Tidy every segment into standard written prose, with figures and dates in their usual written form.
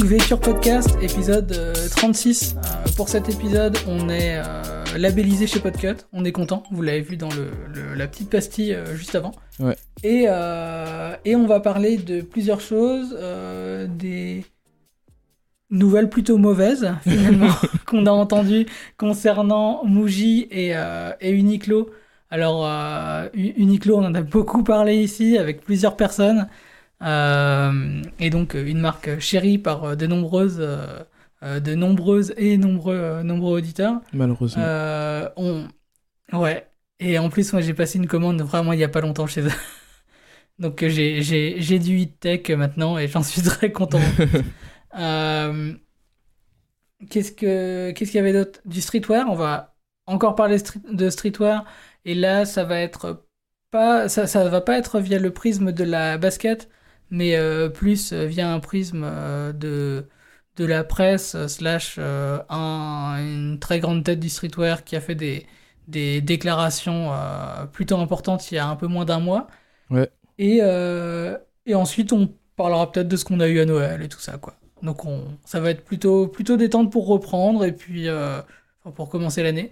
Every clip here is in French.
donc Véture Podcast, épisode 36. Pour cet épisode, on est labellisé chez Podcut. On est content, vous l'avez vu dans la petite pastille juste avant. Ouais. Et on va parler de plusieurs choses, des nouvelles plutôt mauvaises, finalement, qu'on a entendues concernant Muji et Uniqlo. Alors, Uniqlo, on en a beaucoup parlé ici avec plusieurs personnes. Et donc, une marque chérie par de nombreux auditeurs. Malheureusement. Ouais. Et en plus, moi, j'ai passé une commande vraiment il n'y a pas longtemps chez eux. Donc, j'ai du Hit Tech maintenant et j'en suis très content. Qu'est-ce qu'il y avait d'autre? Du streetwear, on va encore parler de streetwear. Et là, ça va va pas être via le prisme de la basket, mais plus via un prisme de la presse / une très grande tête du streetwear qui a fait des déclarations plutôt importantes il y a un peu moins d'un mois. Ouais. Et ensuite, on parlera peut-être de ce qu'on a eu à Noël et tout ça, quoi. Donc ça va être plutôt détente pour reprendre et puis pour commencer l'année.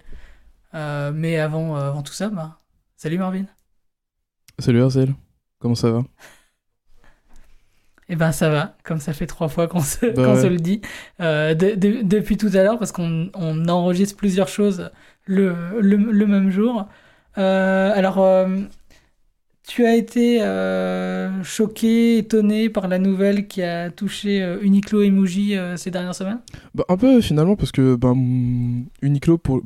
Mais avant tout ça, salut Marvin. Salut Arzel, comment ça va? Eh ben ça va, comme ça fait 3 fois qu'on se le dit depuis tout à l'heure, parce qu'on enregistre plusieurs choses le même jour. Alors, tu as été choqué, étonné par la nouvelle qui a touché Uniqlo et Muji ces dernières semaines? Un peu finalement, parce que Uniqlo pour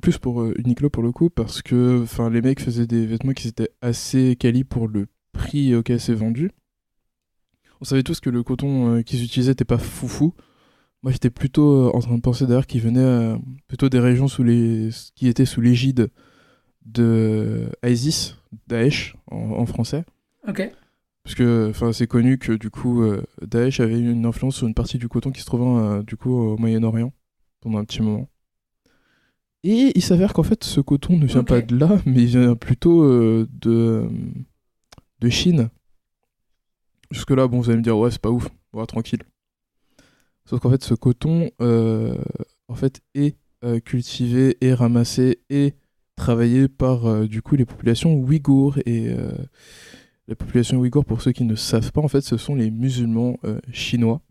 Uniqlo pour le coup, parce que les mecs faisaient des vêtements qui étaient assez quali pour le prix auquel c'est vendu. On savait tous que le coton qu'ils utilisaient n'était pas foufou. Moi j'étais plutôt en train de penser d'ailleurs qu'ils venaient plutôt des régions qui étaient sous l'égide de ISIS, Daesh en français. Ok. Parce que c'est connu que du coup Daesh avait eu une influence sur une partie du coton qui se trouvait du coup au Moyen-Orient pendant un petit moment. Et il s'avère qu'en fait ce coton ne vient pas de là, mais il vient plutôt de Chine. Jusque là, vous allez me dire ouais c'est pas ouf, ouais, tranquille. Sauf qu'en fait ce coton est cultivé et ramassé et travaillé par du coup les populations ouïghours. Et la population ouïghour, pour ceux qui ne savent pas, en fait ce sont les musulmans chinois,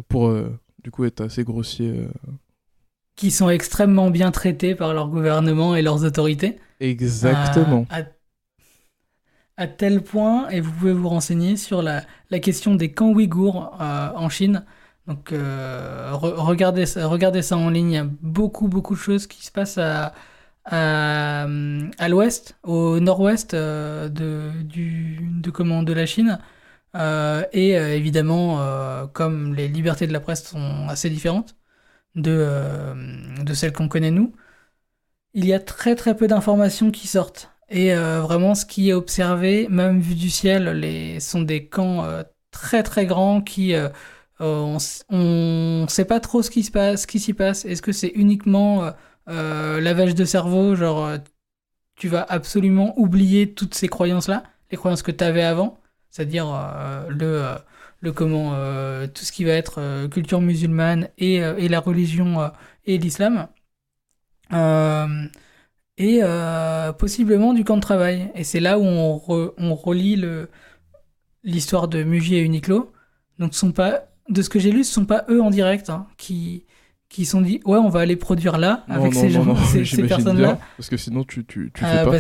pour du coup être assez grossier, qui sont extrêmement bien traités par leur gouvernement et leurs autorités. Exactement. À tel point, et vous pouvez vous renseigner sur la question des camps ouïghours en Chine. Donc regardez ça en ligne. Il y a beaucoup de choses qui se passent à l'ouest, au nord-ouest de la Chine. Et évidemment, comme les libertés de la presse sont assez différentes de celles qu'on connaît nous, il y a très peu d'informations qui sortent. Et vraiment, ce qui est observé, même vu du ciel, sont des camps très grands qui... on sait pas trop ce qui s'y passe. Est-ce que c'est uniquement lavage de cerveau, genre tu vas absolument oublier toutes ces croyances-là, les croyances que tu avais avant, c'est-à-dire tout ce qui va être culture musulmane et la religion et l'islam. Et possiblement du camp de travail. Et c'est là où on relie l'histoire de Muji et Uniqlo. Donc, de ce que j'ai lu, ce ne sont pas eux en direct qui sont dit ouais, on va aller produire là avec ces personnes-là. Bien, parce que sinon tu fais pas.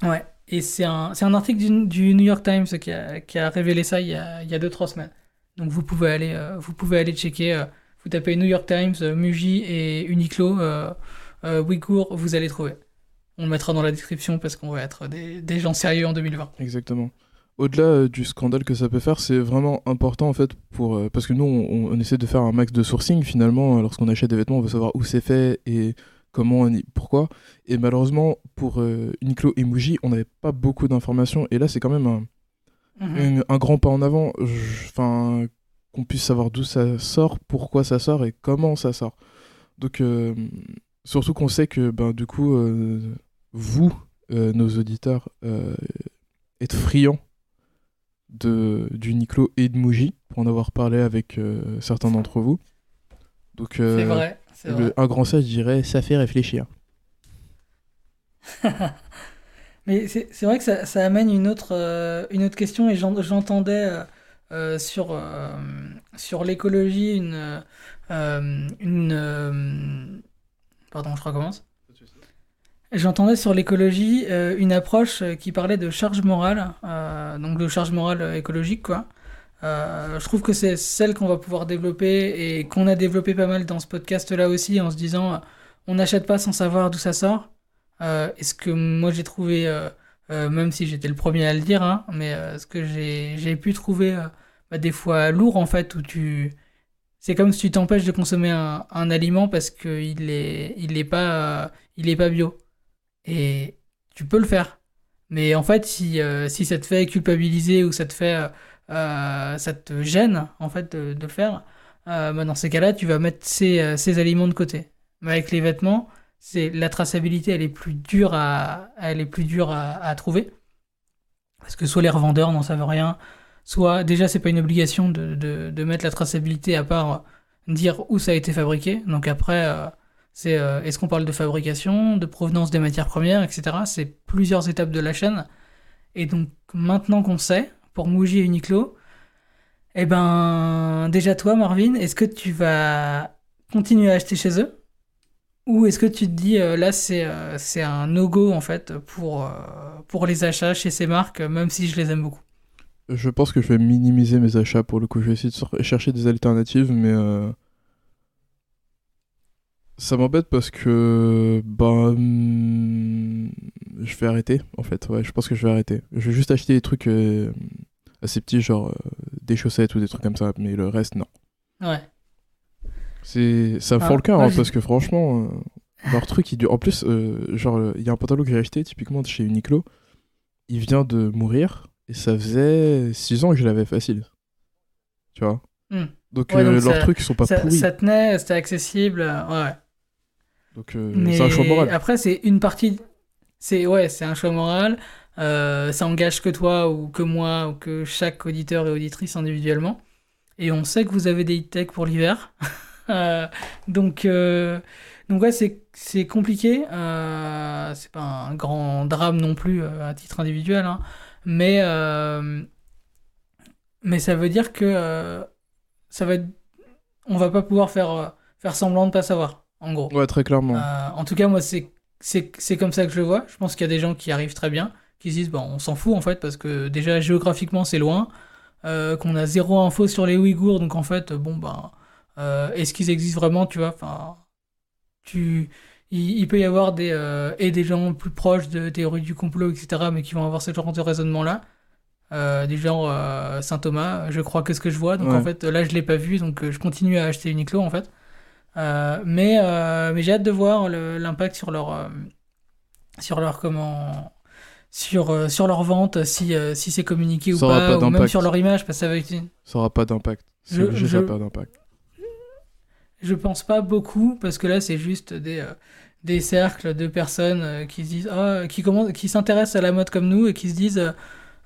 Ouais. Et c'est un article du New York Times qui a révélé ça il y a 2-3 semaines. Donc vous pouvez aller checker. Vous tapez New York Times, Muji et Uniqlo. Ouïghour, vous allez trouver. On le mettra dans la description parce qu'on va être des gens sérieux en 2020. Exactement. Au-delà du scandale que ça peut faire, c'est vraiment important en fait parce que nous on essaie de faire un max de sourcing finalement. Lorsqu'on achète des vêtements, on veut savoir où c'est fait et comment, pourquoi. Et malheureusement pour Uniqlo et Muji, on n'avait pas beaucoup d'informations. Et là c'est quand même un grand pas en avant. Qu'on puisse savoir d'où ça sort, pourquoi ça sort et comment ça sort. Donc surtout qu'on sait que du coup vous, nos auditeurs, êtes friands d'Uniqlo et de Muji pour en avoir parlé avec certains d'entre vous. Donc, C'est vrai, c'est vrai. un grand sage dirait, ça fait réfléchir. Mais c'est vrai que ça amène une autre question et j'entendais sur l'écologie pardon, je recommence. J'entendais sur l'écologie une approche qui parlait de charge morale, donc de charge morale écologique, quoi. Je trouve que c'est celle qu'on va pouvoir développer et qu'on a développé pas mal dans ce podcast-là aussi en se disant on n'achète pas sans savoir d'où ça sort. Et ce que moi j'ai trouvé, même si j'étais le premier à le dire, hein, mais ce que j'ai pu trouver bah, des fois lourd en fait, où c'est comme si tu t'empêches de consommer un aliment parce il est pas bio. Et tu peux le faire. Mais en fait, si ça te fait culpabiliser ou ça te gêne en fait de le faire, bah, dans ces cas-là, tu vas mettre ces aliments de côté. Mais avec les vêtements, la traçabilité, elle est plus dure à trouver. Parce que soit les revendeurs n'en savent rien, soit déjà c'est pas une obligation de mettre la traçabilité à part dire où ça a été fabriqué. Donc après, est-ce qu'on parle de fabrication, de provenance des matières premières, etc. C'est plusieurs étapes de la chaîne. Et donc maintenant qu'on sait, pour Muji et Uniqlo, eh ben déjà toi Marvin, est-ce que tu vas continuer à acheter chez eux? Ou est-ce que tu te dis là c'est un no-go en fait pour les achats chez ces marques, même si je les aime beaucoup? Je pense que je vais minimiser mes achats pour le coup. Je vais essayer de chercher des alternatives, mais ça m'embête parce que je vais arrêter en fait. Ouais, je pense que je vais arrêter. Je vais juste acheter des trucs assez petits, genre des chaussettes ou des trucs comme ça, mais le reste non. Ouais. Ça me fend le cœur hein, parce que franchement, leur truc il dure. En plus, genre il y a un pantalon que j'ai acheté typiquement de chez Uniqlo. Il vient de mourir et ça faisait 6 ans que je l'avais facile. Tu vois. Hmm. Donc, Ouais, donc leurs trucs ils sont pas pourris. ça tenait, c'était accessible, ouais. Donc Mais c'est un choix moral. après, c'est une partie. C'est un choix moral. Ça engage que toi ou que moi ou que chaque auditeur et auditrice individuellement. Et on sait que vous avez des hit-tech pour l'hiver. Euh, donc, ouais, c'est compliqué. C'est pas un grand drame non plus à titre individuel, hein. Mais, mais ça veut dire que ça va être- on va pas pouvoir faire semblant de pas savoir, en gros. Ouais, très clairement. En tout cas, moi, c'est comme ça que je le vois. Je pense qu'il y a des gens qui arrivent très bien, qui se disent, bon, on s'en fout en fait, parce que déjà géographiquement c'est loin, qu'on a zéro info sur les Ouïghours, donc en fait, bon, ben, est-ce qu'ils existent vraiment, tu vois? Enfin, tu, il peut y avoir des gens plus proches de théories du complot, etc., mais qui vont avoir ce genre de raisonnement-là. Des gens Saint Thomas, je crois que ce que je vois, donc en Ouais. fait, là, je l'ai pas vu, donc je continue à acheter Uniqlo en fait. Mais j'ai hâte de voir l'impact sur leur comment sur leur vente, si c'est communiqué ou Ça aura pas pas, ou même sur d'impact. leur image, parce que ça va être Ça aura pas d'impact. C'est je, obligé, ça n'a je, pas d'impact. je pense pas beaucoup, parce que là c'est juste des cercles de personnes qui se disent qui s'intéressent à la mode comme nous et qui se disent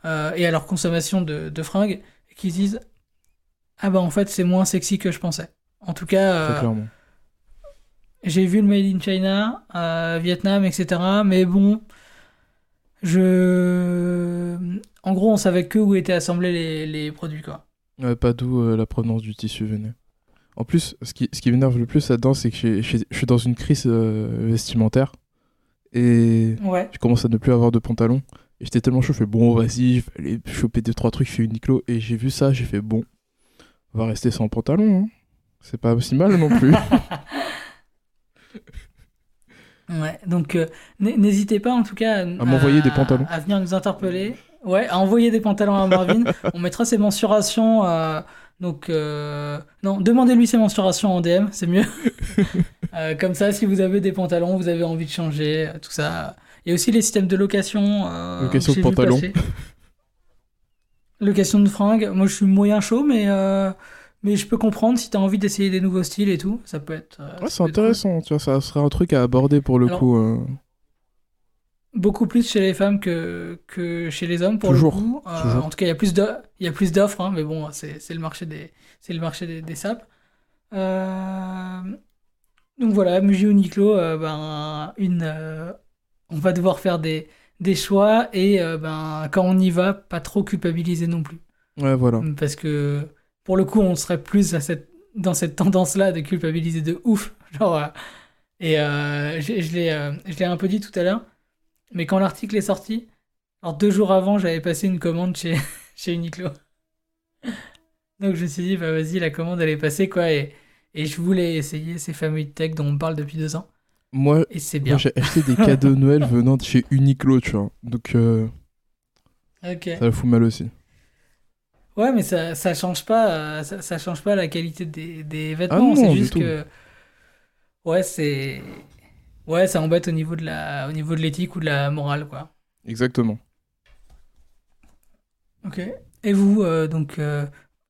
et à leur consommation de fringues, et qui se disent ah bah en fait c'est moins sexy que je pensais. En tout cas, Très clairement. j'ai vu le Made in China, Vietnam, etc. Mais bon, je... En gros, on savait que où étaient assemblés les produits, quoi. Ouais, pas d'où la provenance du tissu venait. En plus, ce qui m'énerve le plus là-dedans, c'est que je suis dans une crise vestimentaire et Ouais. je commence à ne plus avoir de pantalon. Et j'étais tellement chaud, je fais bon, vas-y, je vais aller choper 2-3 trucs chez Uniqlo. Et j'ai vu ça, j'ai fait bon, on va rester sans pantalon, hein. C'est pas aussi mal non plus. Ouais, donc n'hésitez pas en tout cas À m'envoyer des pantalons. à venir nous interpeller. Ouais, à envoyer des pantalons à Marvin. On mettra ses mensurations. Donc, non, demandez-lui ses mensurations en DM, c'est mieux. Comme ça, si vous avez des pantalons, vous avez envie de changer, tout ça. Il y a aussi les systèmes de location. Location que de j'ai vu pantalons. passer. Location de fringues. Moi, je suis moyen chaud, mais je peux comprendre si tu as envie d'essayer des nouveaux styles et tout. Ça peut être. Ouais, Ça c'est peut être cool. intéressant, tu vois, ça serait un truc à aborder pour le Alors, coup. beaucoup plus chez les femmes que chez les hommes pour le Toujours, coup. toujours. En tout cas, il y a plus d'offres, hein, mais bon, c'est le marché c'est le marché des sapes. Euh, donc voilà, Muji Uniqlo, on va devoir faire des choix et quand on y va, pas trop culpabiliser non plus. Ouais, voilà. Parce que pour le coup, on serait plus dans cette tendance-là de culpabiliser de ouf. Genre, je l'ai un peu dit tout à l'heure, mais quand l'article est sorti, alors 2 jours avant, j'avais passé une commande chez Uniqlo. Donc je me suis dit, bah vas-y, la commande elle est passée quoi. Et je voulais essayer ces fameux tech dont on parle depuis 2 ans. Moi, Et c'est moi bien. j'ai acheté des cadeaux de Noël venant de chez Uniqlo, tu vois. Donc, Ok. ça me fout mal aussi. Ouais, mais ça change pas, ça change pas la qualité des Ah vêtements. C'est non, du juste tout. que, ouais, ouais, ça embête au niveau de l'éthique ou de la morale, quoi. Exactement. Ok. Et vous,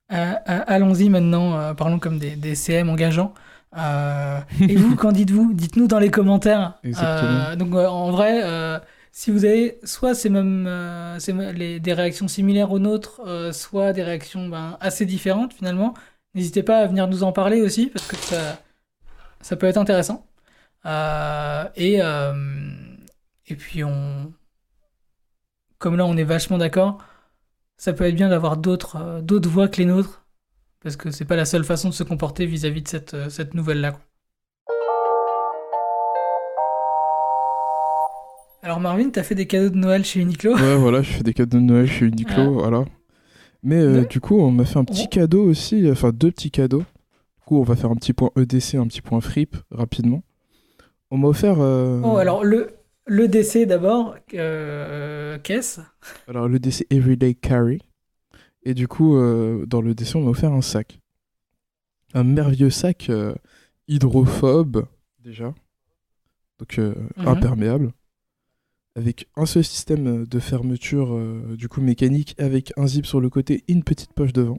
allons-y maintenant, parlons comme des CM engageants. Et vous, qu'en dites-vous? Dites-nous dans les commentaires. Exactement. En vrai, si vous avez soit des réactions similaires aux nôtres, soit des réactions assez différentes finalement, n'hésitez pas à venir nous en parler aussi, parce que ça peut être intéressant. Euh, et, euh, et puis, comme là, on est vachement d'accord, ça peut être bien d'avoir d'autres voix que les nôtres, parce que c'est pas la seule façon de se comporter vis-à-vis de cette nouvelle-là, quoi. Alors Marvin, t'as fait des cadeaux de Noël chez Uniqlo? Ouais, voilà, je fais des cadeaux de Noël chez Ah, Uniqlo, voilà. Mais ouais. du coup, on m'a fait un petit Oh, cadeau aussi, enfin deux petits cadeaux. Du coup, on va faire un petit point EDC, un petit point FRIP rapidement. On m'a offert oh, alors le DC d'abord, qu'est-ce? alors l'EDC Everyday Carry. Et du coup, dans l'EDC, on m'a offert un sac. Un merveilleux sac hydrophobe, déjà. Donc Mhm. imperméable. Avec un seul système de fermeture, du coup mécanique, avec un zip sur le côté et une petite poche devant.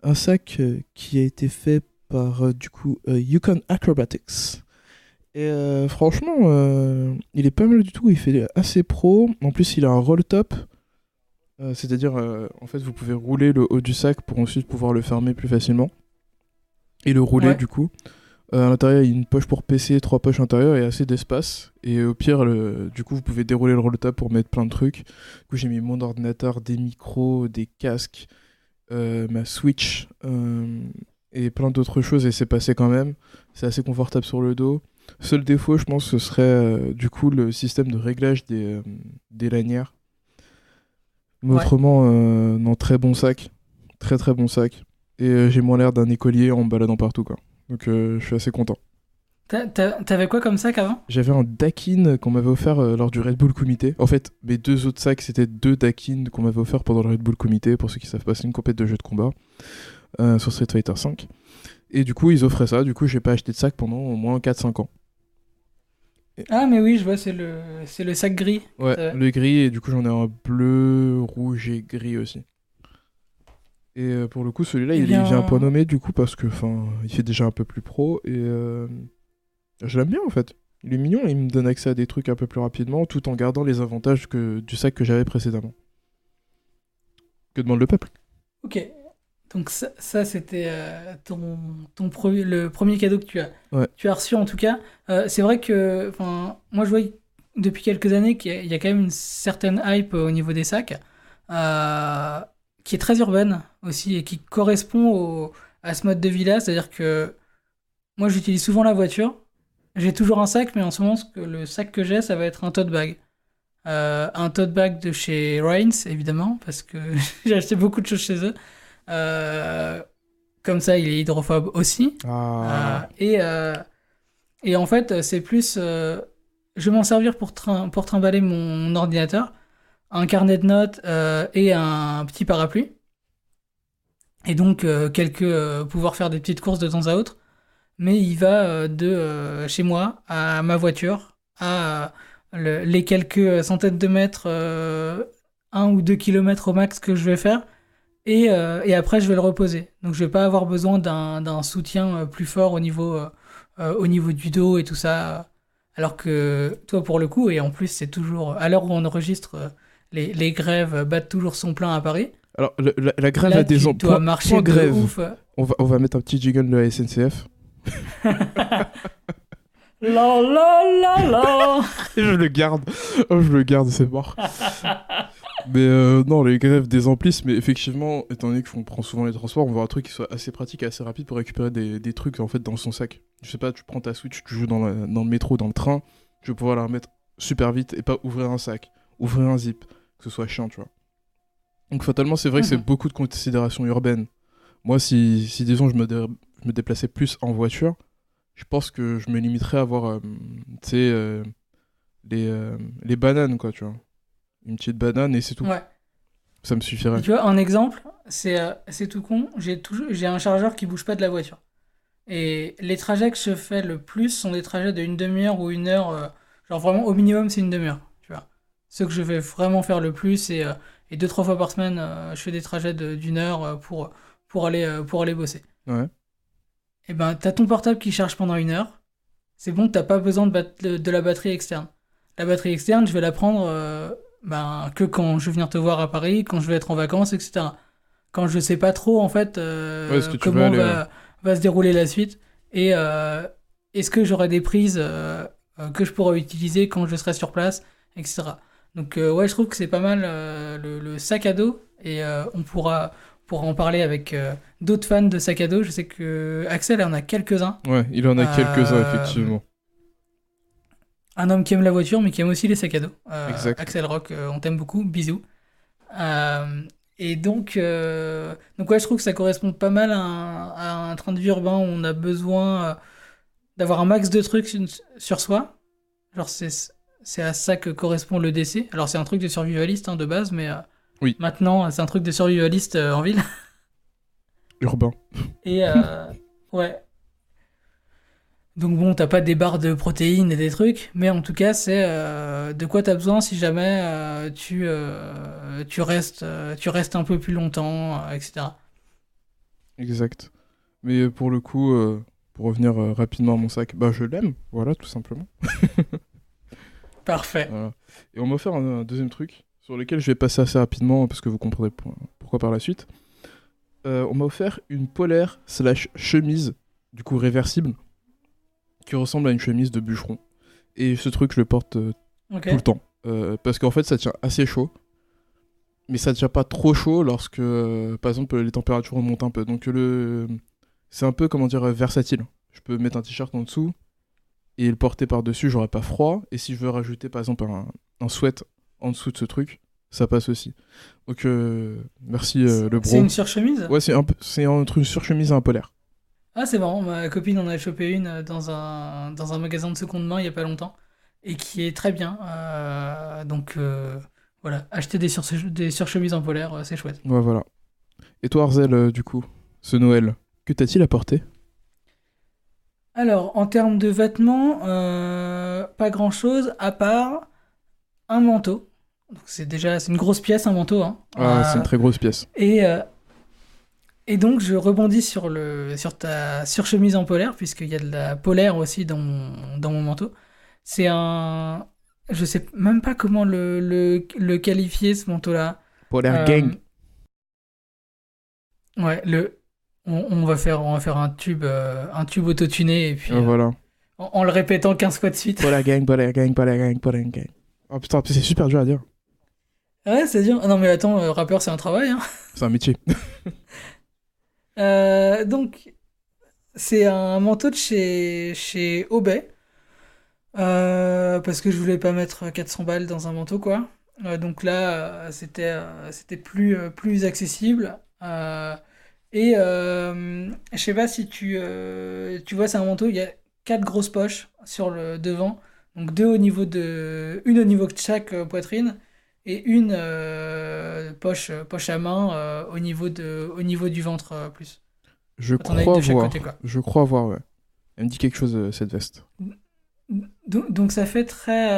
Un sac qui a été fait par du coup Yukon Acrobatics. Et franchement, il est pas mal du tout. Il fait assez pro. En plus, il a un roll top. C'est-à-dire, en fait, vous pouvez rouler le haut du sac pour ensuite pouvoir le fermer plus facilement. Et le rouler Ouais, du coup. À l'intérieur, il y a une poche pour PC, trois poches intérieures et assez d'espace. Et au pire, du coup, vous pouvez dérouler le roll top pour mettre plein de trucs. Du coup, j'ai mis mon ordinateur, des micros, des casques, ma Switch et plein d'autres choses. Et c'est passé quand même. C'est assez confortable sur le dos. Seul défaut, je pense, ce serait du coup le système de réglage des lanières. Mais ouais. autrement, non, très bon sac. Très très bon sac. Et j'ai moins l'air d'un écolier en me baladant partout, quoi. Donc je suis assez content. T'avais quoi comme sac avant? J'avais un Dakin qu'on m'avait offert lors du Red Bull Comité. En fait, mes deux autres sacs, c'était deux Dakin qu'on m'avait offert pendant le Red Bull Comité, pour ceux qui savent pas, c'est une compète de jeux de combat sur Street Fighter V. Et du coup, ils offraient ça. Du coup, j'ai pas acheté de sac pendant au moins 4 5 ans. Et- Ah, mais oui, je vois, c'est le sac gris que ouais, t'avais. le gris, et du coup, j'en ai un bleu, rouge et gris aussi. Et pour le coup, celui-là, Eh il vient un point bien, nommé, du coup, parce que il fait déjà un peu plus pro. Et je l'aime bien, en fait. Il est mignon, il me donne accès à des trucs un peu plus rapidement, tout en gardant les avantages du sac que j'avais précédemment. Que demande le peuple? ok. Donc ça c'était le premier cadeau que Ouais. tu as reçu en tout cas. C'est vrai que, enfin, moi je vois depuis quelques années qu'il y a quand même une certaine hype au niveau des sacs, euh, qui est très urbaine aussi et qui correspond à ce mode de vie-là. C'est-à-dire que moi j'utilise souvent la voiture. J'ai toujours un sac, mais en ce moment le sac que j'ai, ça va être un tote bag. Un tote bag de chez Reigns, évidemment, parce que j'ai acheté beaucoup de choses chez eux. Euh, Comme ça, il est hydrophobe aussi. Euh, Ah. et, euh, et en fait, c'est plus. Je vais m'en servir pour trimballer mon ordinateur, un carnet de notes et un petit parapluie. Et donc, pouvoir faire des petites courses de temps à autre. Mais il va de chez moi à ma voiture, à les quelques centaines de mètres, 1 ou 2 kilomètres au max que je vais faire. Et après, je vais le reposer. Donc, je vais pas avoir besoin d'un soutien plus fort au niveau du dos et tout ça. Alors que toi, pour le coup, et en plus, c'est toujours, à l'heure où on enregistre, les grèves battent toujours son plein à Paris. Alors, la grève Là, a des tu dois marcher point de grève. ouf. On va mettre un petit jingle de la SNCF. La la la la. Et je le garde. Oh, je le garde, c'est mort. Mais non, les grèves des amplistes, mais effectivement, étant donné qu'on prend souvent les transports, on veut un truc qui soit assez pratique et assez rapide pour récupérer des trucs en fait dans son sac. Je sais pas, tu prends ta Switch, tu joues dans le métro, dans le train, tu vas pouvoir la remettre super vite et pas ouvrir un sac, ouvrir un zip, que ce soit chiant, tu vois. Donc fatalement, c'est vrai que c'est beaucoup de considérations urbaines. Moi, si disons, je me déplaçais plus en voiture, je pense que je me limiterais à avoir, tu sais, les bananes, quoi, tu vois. Une petite banane et c'est tout. Ouais. Ça me suffirait. Et tu vois, un exemple, c'est tout con. J'ai un chargeur qui bouge pas de la voiture. Et les trajets que je fais le plus sont des trajets de une demi-heure ou une heure. Genre vraiment, au minimum, c'est une demi-heure. Tu vois. Ceux que je vais vraiment faire le plus, et 2-3 fois par semaine, je fais des trajets d'une heure pour aller bosser. Ouais. Et ben, t'as ton portable qui charge pendant une heure. C'est bon, t'as pas besoin de la batterie externe. La batterie externe, je vais la prendre que quand je vais venir te voir à Paris, quand je vais être en vacances, etc. Quand je sais pas trop, en fait, Ouais, est-ce que tu veux comment aller. va se dérouler la suite et est-ce que j'aurai des prises que je pourrai utiliser quand je serai sur place, etc. Donc, ouais, je trouve que c'est pas mal le sac à dos et on pourra en parler avec d'autres fans de sac à dos. Je sais que Axel en a quelques-uns. Ouais, il en a quelques-uns, Euh, effectivement. un homme qui aime la voiture, mais qui aime aussi les sacs à dos. Exact. Axel Rock, on t'aime beaucoup, bisous. Euh, et donc ouais, je trouve que ça correspond pas mal à un train de vie urbain où on a besoin d'avoir un max de trucs sur soi. Genre, c'est à ça que correspond le DC. Alors, c'est un truc de survivaliste de base, mais Oui, maintenant, c'est un truc de survivaliste en ville. urbain. Et ouais. Donc bon, t'as pas des barres de protéines et des trucs, mais en tout cas, c'est de quoi t'as besoin si jamais tu restes un peu plus longtemps, etc. Exact. Mais pour le coup, pour revenir rapidement à mon sac, bah je l'aime, voilà, tout simplement. Parfait. Voilà. Et on m'a offert un deuxième truc, sur lequel je vais passer assez rapidement, parce que vous comprendrez pourquoi par la suite. On m'a offert une polaire slash chemise, du coup réversible, qui ressemble à une chemise de bûcheron. Et ce truc, je le porte Ok. tout le temps. Parce qu'en fait, ça tient assez chaud. Mais ça tient pas trop chaud lorsque, par exemple, les températures remontent un peu. Donc c'est un peu, comment dire, versatile. Je peux mettre un t-shirt en dessous et le porter par-dessus, j'aurai pas froid. Et si je veux rajouter, par exemple, un sweat en dessous de ce truc, ça passe aussi. Donc, merci le C'est bro. une surchemise? Ouais, c'est un truc surchemise à un polaire. Ah, c'est marrant. Ma copine en a chopé une dans un magasin de seconde main il y a pas longtemps et qui est très bien. Donc voilà, acheter des surchemises en polaire, c'est chouette. Ouais, voilà. Et toi, Arzel, du coup, ce Noël, que t'a-t-il apporté? Alors, en termes de vêtements, pas grand-chose à part un manteau. Donc c'est une grosse pièce, un manteau, hein. Ah, c'est une très grosse pièce. Et donc je rebondis sur ta surchemise en polaire, puisqu'il y a de la polaire aussi dans mon manteau. C'est un... Je sais même pas comment le qualifier, ce manteau-là. Polaire Euh, gang. ouais, on va faire un tube autotuné, et puis Voilà. en le répétant 15 fois de suite. Polaire gang, polaire gang, polaire gang, polaire gang. Oh putain, c'est super dur à dire. Ouais, c'est dur. Ah non mais attends, rappeur c'est un travail, hein. C'est un métier. Donc, c'est un manteau de chez Obey. Parce que je voulais pas mettre 400 balles dans un manteau, quoi. Donc là, c'était plus accessible. Et je sais pas si tu vois, c'est un manteau, il y a quatre grosses poches sur le devant. Donc une au niveau de chaque poitrine et une poche à main au niveau du ventre plus. Je T'en as une crois de chaque côté, voir. quoi. Je crois voir, ouais. Elle me dit quelque chose, cette veste. Donc ça fait très...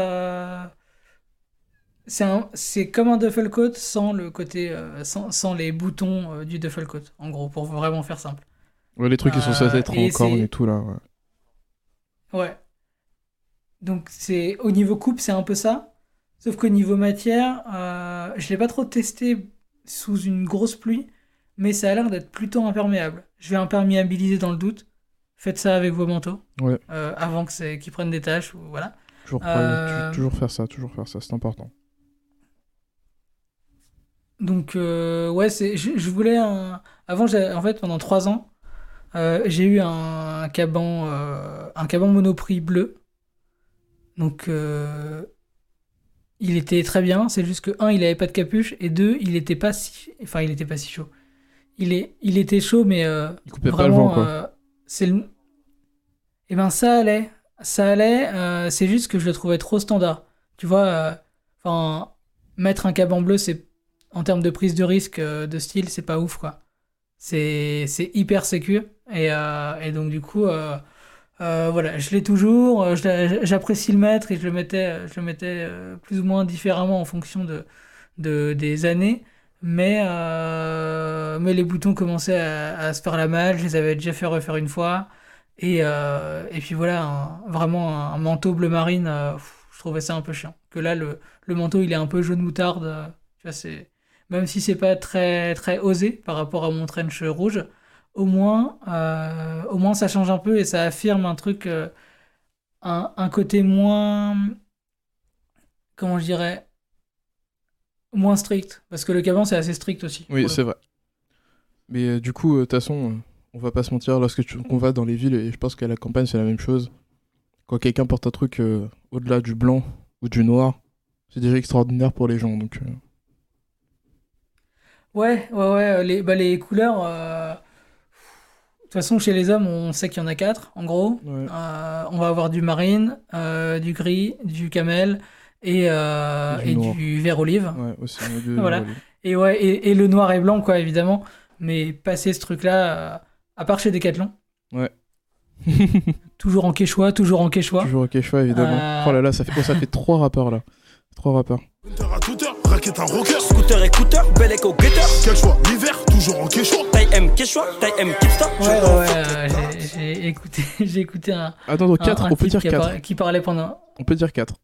c'est comme un duffel coat sans le côté, sans les boutons du duffel coat, en gros, pour vraiment faire simple. Ouais, les trucs qui sont censés être en Et corne et c'est... tout, là, ouais. Ouais. Donc c'est au niveau coupe, c'est un peu ça. Sauf qu'au niveau matière, je l'ai pas trop testé sous une grosse pluie, mais ça a l'air d'être plutôt imperméable. Je vais imperméabiliser dans le doute. Faites ça avec vos manteaux Ouais, avant qu'ils prennent des taches ou voilà. toujours pareil, Euh, toujours faire ça, c'est important. donc ouais, je voulais avant, en fait, pendant 3 ans, j'ai eu un caban Monoprix bleu. Donc il était très bien. C'est juste que un, il avait pas de capuche et deux, il était pas si chaud. Il était chaud, mais Il coupait pas le vent, vraiment, quoi. c'est le... Eh ben ça allait. C'est juste que je le trouvais trop standard. Tu vois, enfin, mettre un caban bleu, c'est en termes de prise de risque de style, c'est pas ouf quoi. C'est hyper sécure et donc du coup, voilà, je l'ai toujours. J'apprécie le mettre et je le mettais plus ou moins différemment en fonction des années. Mais les boutons commençaient à se faire la malle. Je les avais déjà fait refaire une fois. Et puis voilà, vraiment un manteau bleu marine, je trouvais ça un peu chiant. Que là, le manteau, il est un peu jaune moutarde. Tu vois, même si c'est pas très, très osé par rapport à mon trench rouge, au moins ça change un peu et ça affirme un truc, un côté moins, comment je dirais, moins strict. Parce que le caban, c'est assez strict aussi, Oui, pour le c'est coup. vrai. Mais du coup, de toute façon, on va pas se mentir, qu'on va dans les villes, et je pense qu'à la campagne, c'est la même chose. Quand quelqu'un porte un truc au-delà du blanc ou du noir, c'est déjà extraordinaire pour les gens. Donc, Ouais, ouais, ouais, les couleurs. De toute façon, chez les hommes, on sait qu'il y en a quatre, en gros. ouais, On va avoir du marine, du gris, du camel et, et euh, du et noir. du vert olive. Ouais, aussi, on a deux verres Voilà. olives. Et ouais, et le noir et blanc, quoi, évidemment. Mais passer ce truc-là, à part chez Decathlon, Ouais. toujours en quechua, toujours en quechua. Toujours au Quechua, évidemment. Oh Euh, là là, ça fait 3 rappeurs là. 3 rappeurs. Hunter à Twitter, raquette un rocker, scooter écouteur, bel écho guetteur. Quel choix, l'hiver, toujours en quechua. Taille M quechua, taille M kipsta. ouais, ouais, ouais, j'ai écouté, j'ai écouté Attends, donc un, 4, un on peut type dire qui, 4. qui parlait pendant. On peut dire 4.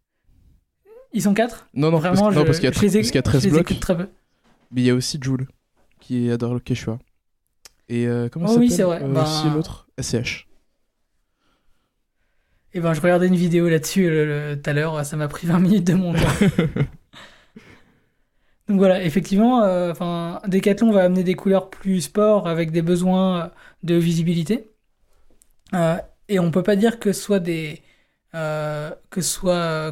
Ils sont quatre? Non, non, Vraiment, parce qu'il y a, je les, parce qu'il y a je 13 les blocs. écoute très peu. Mais il y a aussi Joule, qui adore le Quechua. Et comment Oh ça oui, s'appelle c'est vrai. aussi l'autre SCH. Et ben, je regardais une vidéo là-dessus tout à l'heure, ça m'a pris 20 minutes de mon temps. Donc voilà, effectivement, Decathlon va amener des couleurs plus sport avec des besoins de visibilité. Et on peut pas dire que ce soit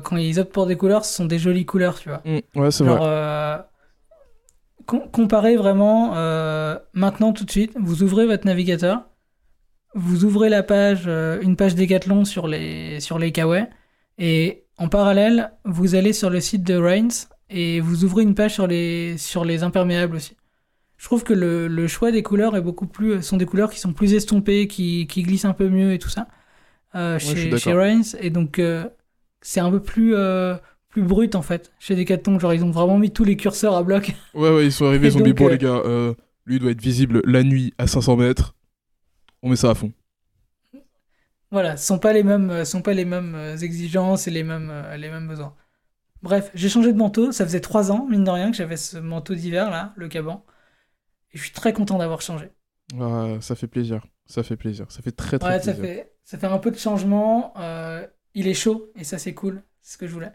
quand ils optent pour des couleurs, ce sont des jolies couleurs, tu vois. Ouais, c'est Genre, vrai. comparez vraiment maintenant tout de suite, vous ouvrez votre navigateur, vous ouvrez une page Decathlon sur les kawaii, et en parallèle, vous allez sur le site de Rains et vous ouvrez une page sur les imperméables aussi. Je trouve que le choix des couleurs sont des couleurs qui sont plus estompées, qui glissent un peu mieux et tout ça Ouais, je suis chez d'accord. Rains, et donc c'est un peu plus brut en fait chez Decathlon. Genre ils ont vraiment mis tous les curseurs à bloc. Ouais, ouais, ils sont arrivés, Et ils ont dit donc, bon, les gars, lui doit être visible la nuit à 500 mètres. On met ça à fond. voilà, sont pas les mêmes exigences et les mêmes besoins. Bref, j'ai changé de manteau. Ça faisait 3 ans, mine de rien, que j'avais ce manteau d'hiver là, le caban. Et je suis très content d'avoir changé. Ah, ça fait plaisir. Ça fait plaisir. Ça fait très très Ouais, ça plaisir. fait, ça fait un peu de changement. Il est chaud et ça c'est cool. C'est ce que je voulais.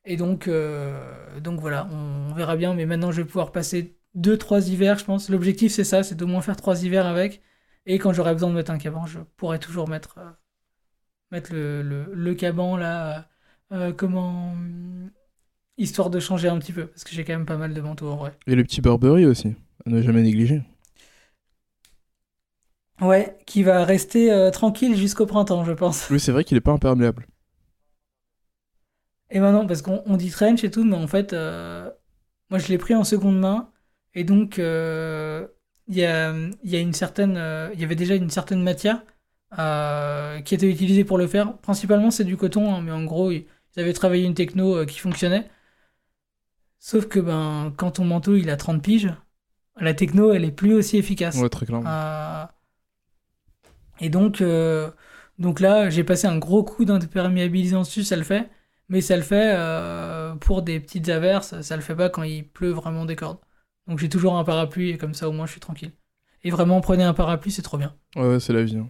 Et donc voilà, on verra bien. Mais maintenant je vais pouvoir passer 2-3 hivers, je pense. L'objectif c'est ça, c'est d'au moins faire 3 hivers avec. Et quand j'aurai besoin de mettre un caban, je pourrai toujours mettre le caban là. Comment. Histoire de changer un petit peu. Parce que j'ai quand même pas mal de manteaux en vrai. Et le petit Burberry aussi, à ne jamais négliger. Ouais, qui va rester tranquille jusqu'au printemps, je pense. Lui, c'est vrai qu'il est pas imperméable. Et maintenant, parce qu'on dit trench et tout, mais en fait, moi je l'ai pris en seconde main, et donc il y a une certaine, il y avait déjà une certaine matière qui était utilisée pour le faire. Principalement, c'est du coton, hein, mais en gros, ils avaient travaillé une techno qui fonctionnait. Sauf que ben, quand ton manteau il a 30 piges, la techno elle est plus aussi efficace. Ouais, très clairement. Et donc, Donc là, j'ai passé un gros coup d'imperméabilisant dessus, ça le fait. Mais ça le fait pour des petites averses, ça le fait pas quand il pleut vraiment des cordes. Donc j'ai toujours un parapluie et comme ça au moins je suis tranquille. Et vraiment, prenez un parapluie, c'est trop bien. Ouais, c'est la vie. Hein.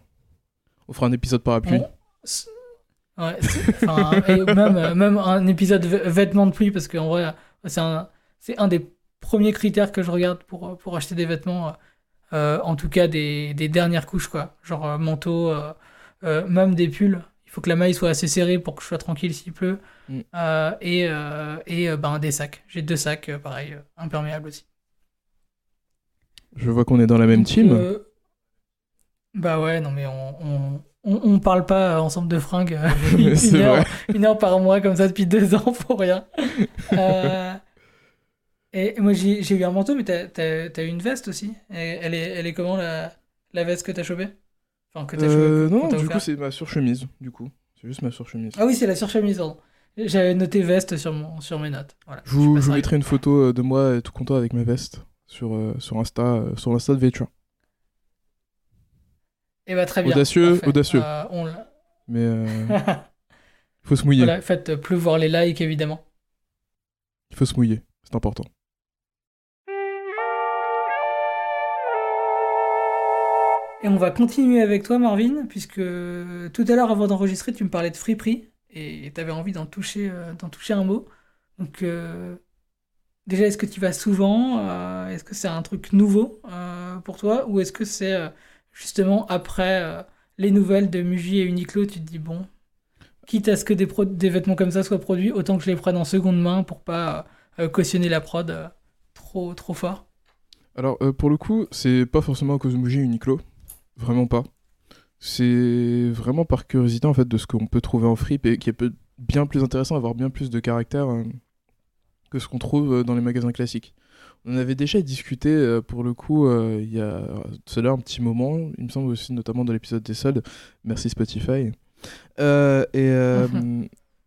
On fera un épisode parapluie. Ouais, et même un épisode vêtements de pluie, parce qu'en vrai, c'est un des premiers critères que je regarde pour acheter des vêtements, en tout cas des dernières couches, quoi. Genre manteau, même des pulls. Il faut que la maille soit assez serrée pour que je sois tranquille s'il pleut. Mm. Ben, des sacs. J'ai 2 sacs, pareil, imperméables aussi. Je vois qu'on est dans la même Donc, team. bah ouais, non mais on parle pas ensemble de fringues C'est vrai. une heure par mois comme ça depuis 2 ans pour rien. Euh, et moi j'ai eu un manteau, mais t'as eu une veste aussi. Et elle est comment la veste que t'as chopée? Enfin, que t'as chopée, qu'on Non, t'a du coup, offert. c'est ma surchemise, du coup. C'est juste ma surchemise. Ah oui, c'est la surchemise, pardon. J'avais noté veste sur mes notes. Voilà, Je je suis vous, pas je vous sérieux. mettrai une photo de moi tout content avec ma veste sur Insta de Vétua. Et bah très bien, Audacieux, parfait. audacieux. Mais il faut se mouiller. Voilà, faites pleuvoir les likes évidemment. Il faut se mouiller, c'est important. Et on va continuer avec toi, Marvin, puisque tout à l'heure, avant d'enregistrer, tu me parlais de friperie et tu avais envie d'en toucher un mot. Donc, déjà, est-ce que tu y vas souvent? Est-ce que c'est un truc nouveau pour toi? Ou est-ce que c'est justement après les nouvelles de Muji et Uniqlo, tu te dis, bon, quitte à ce que des vêtements comme ça soient produits, autant que je les prenne en seconde main pour pas cautionner la prod trop fort? Alors, pour le coup, c'est pas forcément à cause de Muji Uniqlo. Vraiment pas. C'est vraiment par curiosité en fait de ce qu'on peut trouver en fripe et qui est bien plus intéressant, avoir bien plus de caractère que ce qu'on trouve dans les magasins classiques. On en avait déjà discuté pour le coup il y a cela un petit moment, il me semble aussi notamment dans l'épisode des soldes. Merci Spotify.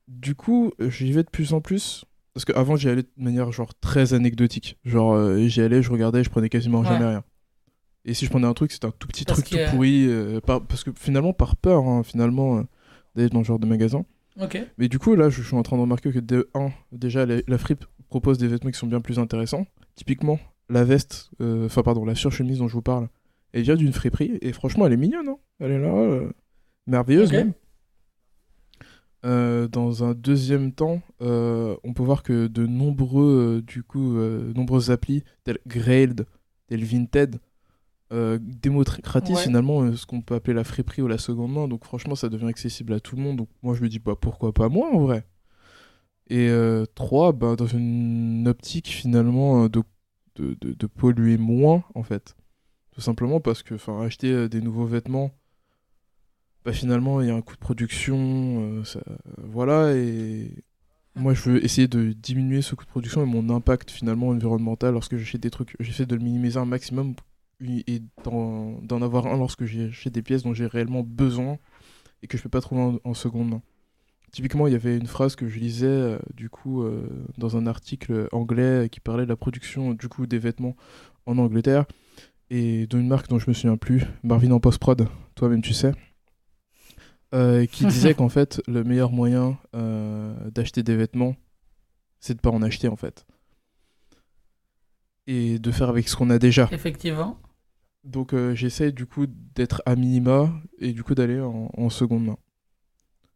Du coup, j'y vais de plus en plus. Parce qu'avant, j'y allais de manière genre très anecdotique. Genre, j'y allais, je regardais, je prenais quasiment jamais Ouais, rien. Et si je prenais un truc, c'était un tout petit parce truc tout que... pourri. Parce que finalement, par peur, hein, finalement, d'aller dans ce genre de magasin. Ok. Mais du coup, là, je suis en train de remarquer que déjà, la fripe propose des vêtements qui sont bien plus intéressants. Typiquement, la veste, pardon, la surchemise dont je vous parle, elle vient d'une friperie. Et franchement, elle est mignonne, hein. Elle est là, merveilleuse Ok. même. Dans un deuxième temps, on peut voir que de nombreuses applis telles Grailed, telles Vinted, démocratisent Ouais. finalement ce qu'on peut appeler la friperie ou la seconde main. Donc franchement, ça devient accessible à tout le monde. Donc moi, je me dis, bah pourquoi pas moi en vrai. Et 3, bah, dans une optique finalement de polluer moins en fait. Tout simplement parce que acheter des nouveaux vêtements, bah finalement il y a un coût de production, voilà, et moi je veux essayer de diminuer ce coût de production et mon impact finalement environnemental lorsque j'achète des trucs. J'essaie de le minimiser un maximum et d'en avoir un lorsque j'achète des pièces dont j'ai réellement besoin et que je peux pas trouver en seconde main. Typiquement, il y avait une phrase que je lisais dans un article anglais qui parlait de la production du coup des vêtements en Angleterre et d'une marque dont je me souviens plus, Marvin en post-prod, toi-même tu sais, qui disait qu'en fait le meilleur moyen d'acheter des vêtements, c'est de pas en acheter en fait et de faire avec ce qu'on a déjà. Effectivement. Donc j'essaie du coup d'être à minima et du coup d'aller en seconde main.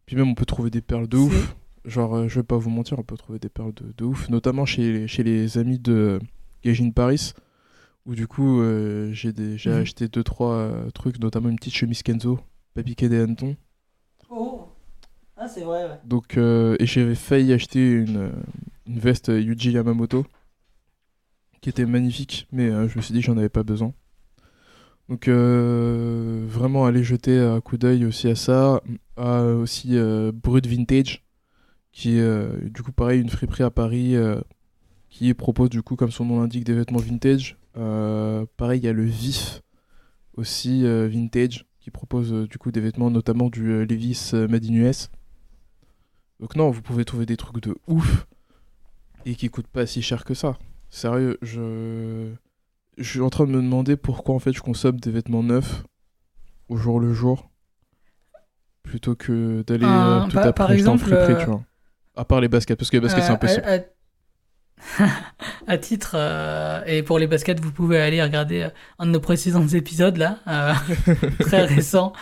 Puis même on peut trouver des perles de C'est... ouf. Genre je vais pas vous mentir, on peut trouver des perles de ouf, notamment chez les amis de Gaijin Paris, où du coup j'ai Mhm. acheté 2-3 trucs, notamment une petite chemise Kenzo, pas piqué des hannetons. Oh. Ah, c'est vrai, ouais. Donc, et j'avais failli acheter une veste Yuji Yamamoto, qui était magnifique, mais je me suis dit que j'en avais pas besoin. Donc vraiment aller jeter un coup d'œil aussi à ça, à aussi Brut Vintage, qui est du coup pareil une friperie à Paris qui propose du coup comme son nom l'indique des vêtements vintage. Pareil il y a le Vif aussi Vintage qui propose du coup des vêtements notamment du Levi's Made in US. Donc non vous pouvez trouver des trucs de ouf et qui coûtent pas si cher que ça. Sérieux je suis en train de me demander pourquoi en fait je consomme des vêtements neufs au jour le jour. plutôt que d'aller tout par après acheter en exemple, friperie, tu vois. À part les baskets, parce que les baskets, c'est impossible. À titre, et pour les baskets, vous pouvez aller regarder un de nos précédents épisodes, là, très récent,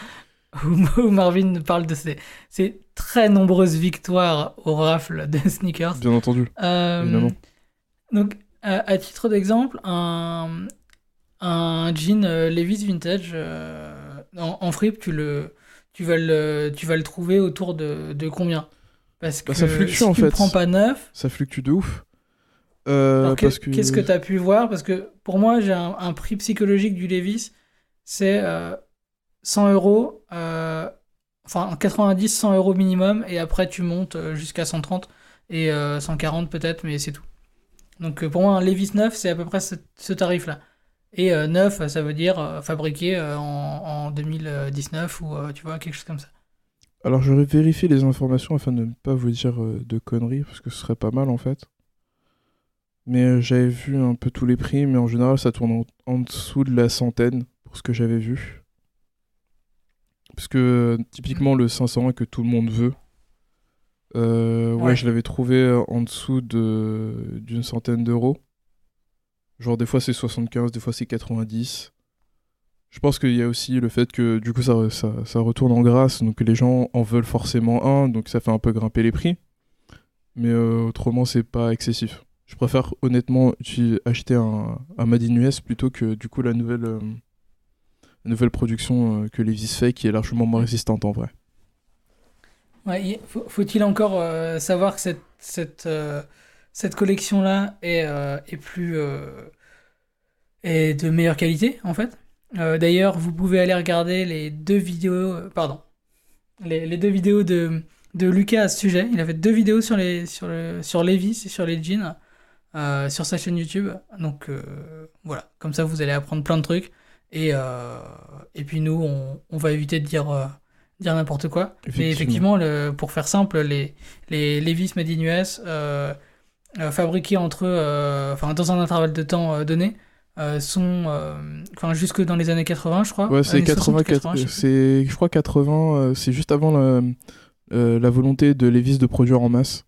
où Marvin parle de ses très nombreuses victoires au rafle de sneakers. Bien entendu, évidemment. Donc, à titre d'exemple, un jean Levi's vintage en fripe, tu vas le trouver autour de combien? Parce que Ça fluctue si en tu le fait. prends pas neuf, Ça fluctue de ouf. alors Parce que... qu'est-ce que tu as pu voir? Parce que pour moi, j'ai un prix psychologique du Levi's, c'est 100 euros, enfin 90, 100 euros minimum, et après tu montes jusqu'à 130 et 140 peut-être, mais c'est tout. Donc pour moi, un Levi's neuf, c'est à peu près ce tarif-là. Et neuf, ça veut dire fabriqué en 2019 ou tu vois, quelque chose comme ça. Alors j'aurais vérifié les informations afin de ne pas vous dire de conneries, parce que ce serait pas mal en fait. Mais j'avais vu un peu tous les prix, mais en général ça tourne en dessous de la centaine pour ce que j'avais vu. Parce que typiquement le 501 que tout le monde veut, ouais, je l'avais trouvé en dessous d'une centaine d'euros. Genre des fois c'est 75, des fois c'est 90. Je pense qu'il y a aussi le fait que du coup ça retourne en grâce, donc les gens en veulent forcément un, donc ça fait un peu grimper les prix. Mais autrement c'est pas excessif. Je préfère honnêtement acheter un Made in US plutôt que du coup la nouvelle production que Levi's fait, qui est largement moins résistante en vrai. Ouais, faut-il encore savoir que cette collection-là est plus est de meilleure qualité en fait. D'ailleurs, vous pouvez aller regarder les deux vidéos, les deux vidéos de Lucas à ce sujet. Il a fait deux vidéos sur Levi's et sur les jeans sur sa chaîne YouTube. Donc voilà, comme ça vous allez apprendre plein de trucs. Et puis nous, on va éviter de dire n'importe quoi. Mais effectivement, pour faire simple, les Levi's Made in US fabriqués dans un intervalle de temps donné, sont jusque dans les années 80, je crois. Ouais, c'est 80, je crois 80, c'est juste avant la volonté de Levi's de produire en masse.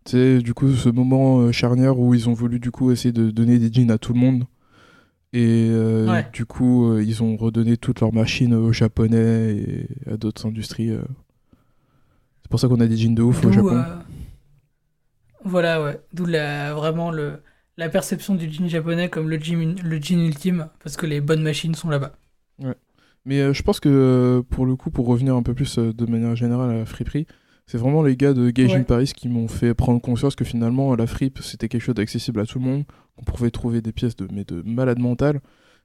C'est du coup ce moment charnière où ils ont voulu du coup essayer de donner des jeans à tout le monde. Et du coup, ils ont redonné toutes leurs machines aux Japonais et à d'autres industries. C'est pour ça qu'on a des jeans de ouf au Japon. Voilà, ouais. D'où vraiment la perception du jean japonais comme le jean ultime, parce que les bonnes machines sont là-bas. Ouais. Mais je pense que pour le coup, pour revenir un peu plus de manière générale à la friperie, c'est vraiment les gars de Gaijin Paris qui m'ont fait prendre conscience que finalement la fripe c'était quelque chose d'accessible à tout le monde, qu'on pouvait trouver des pièces de malade mental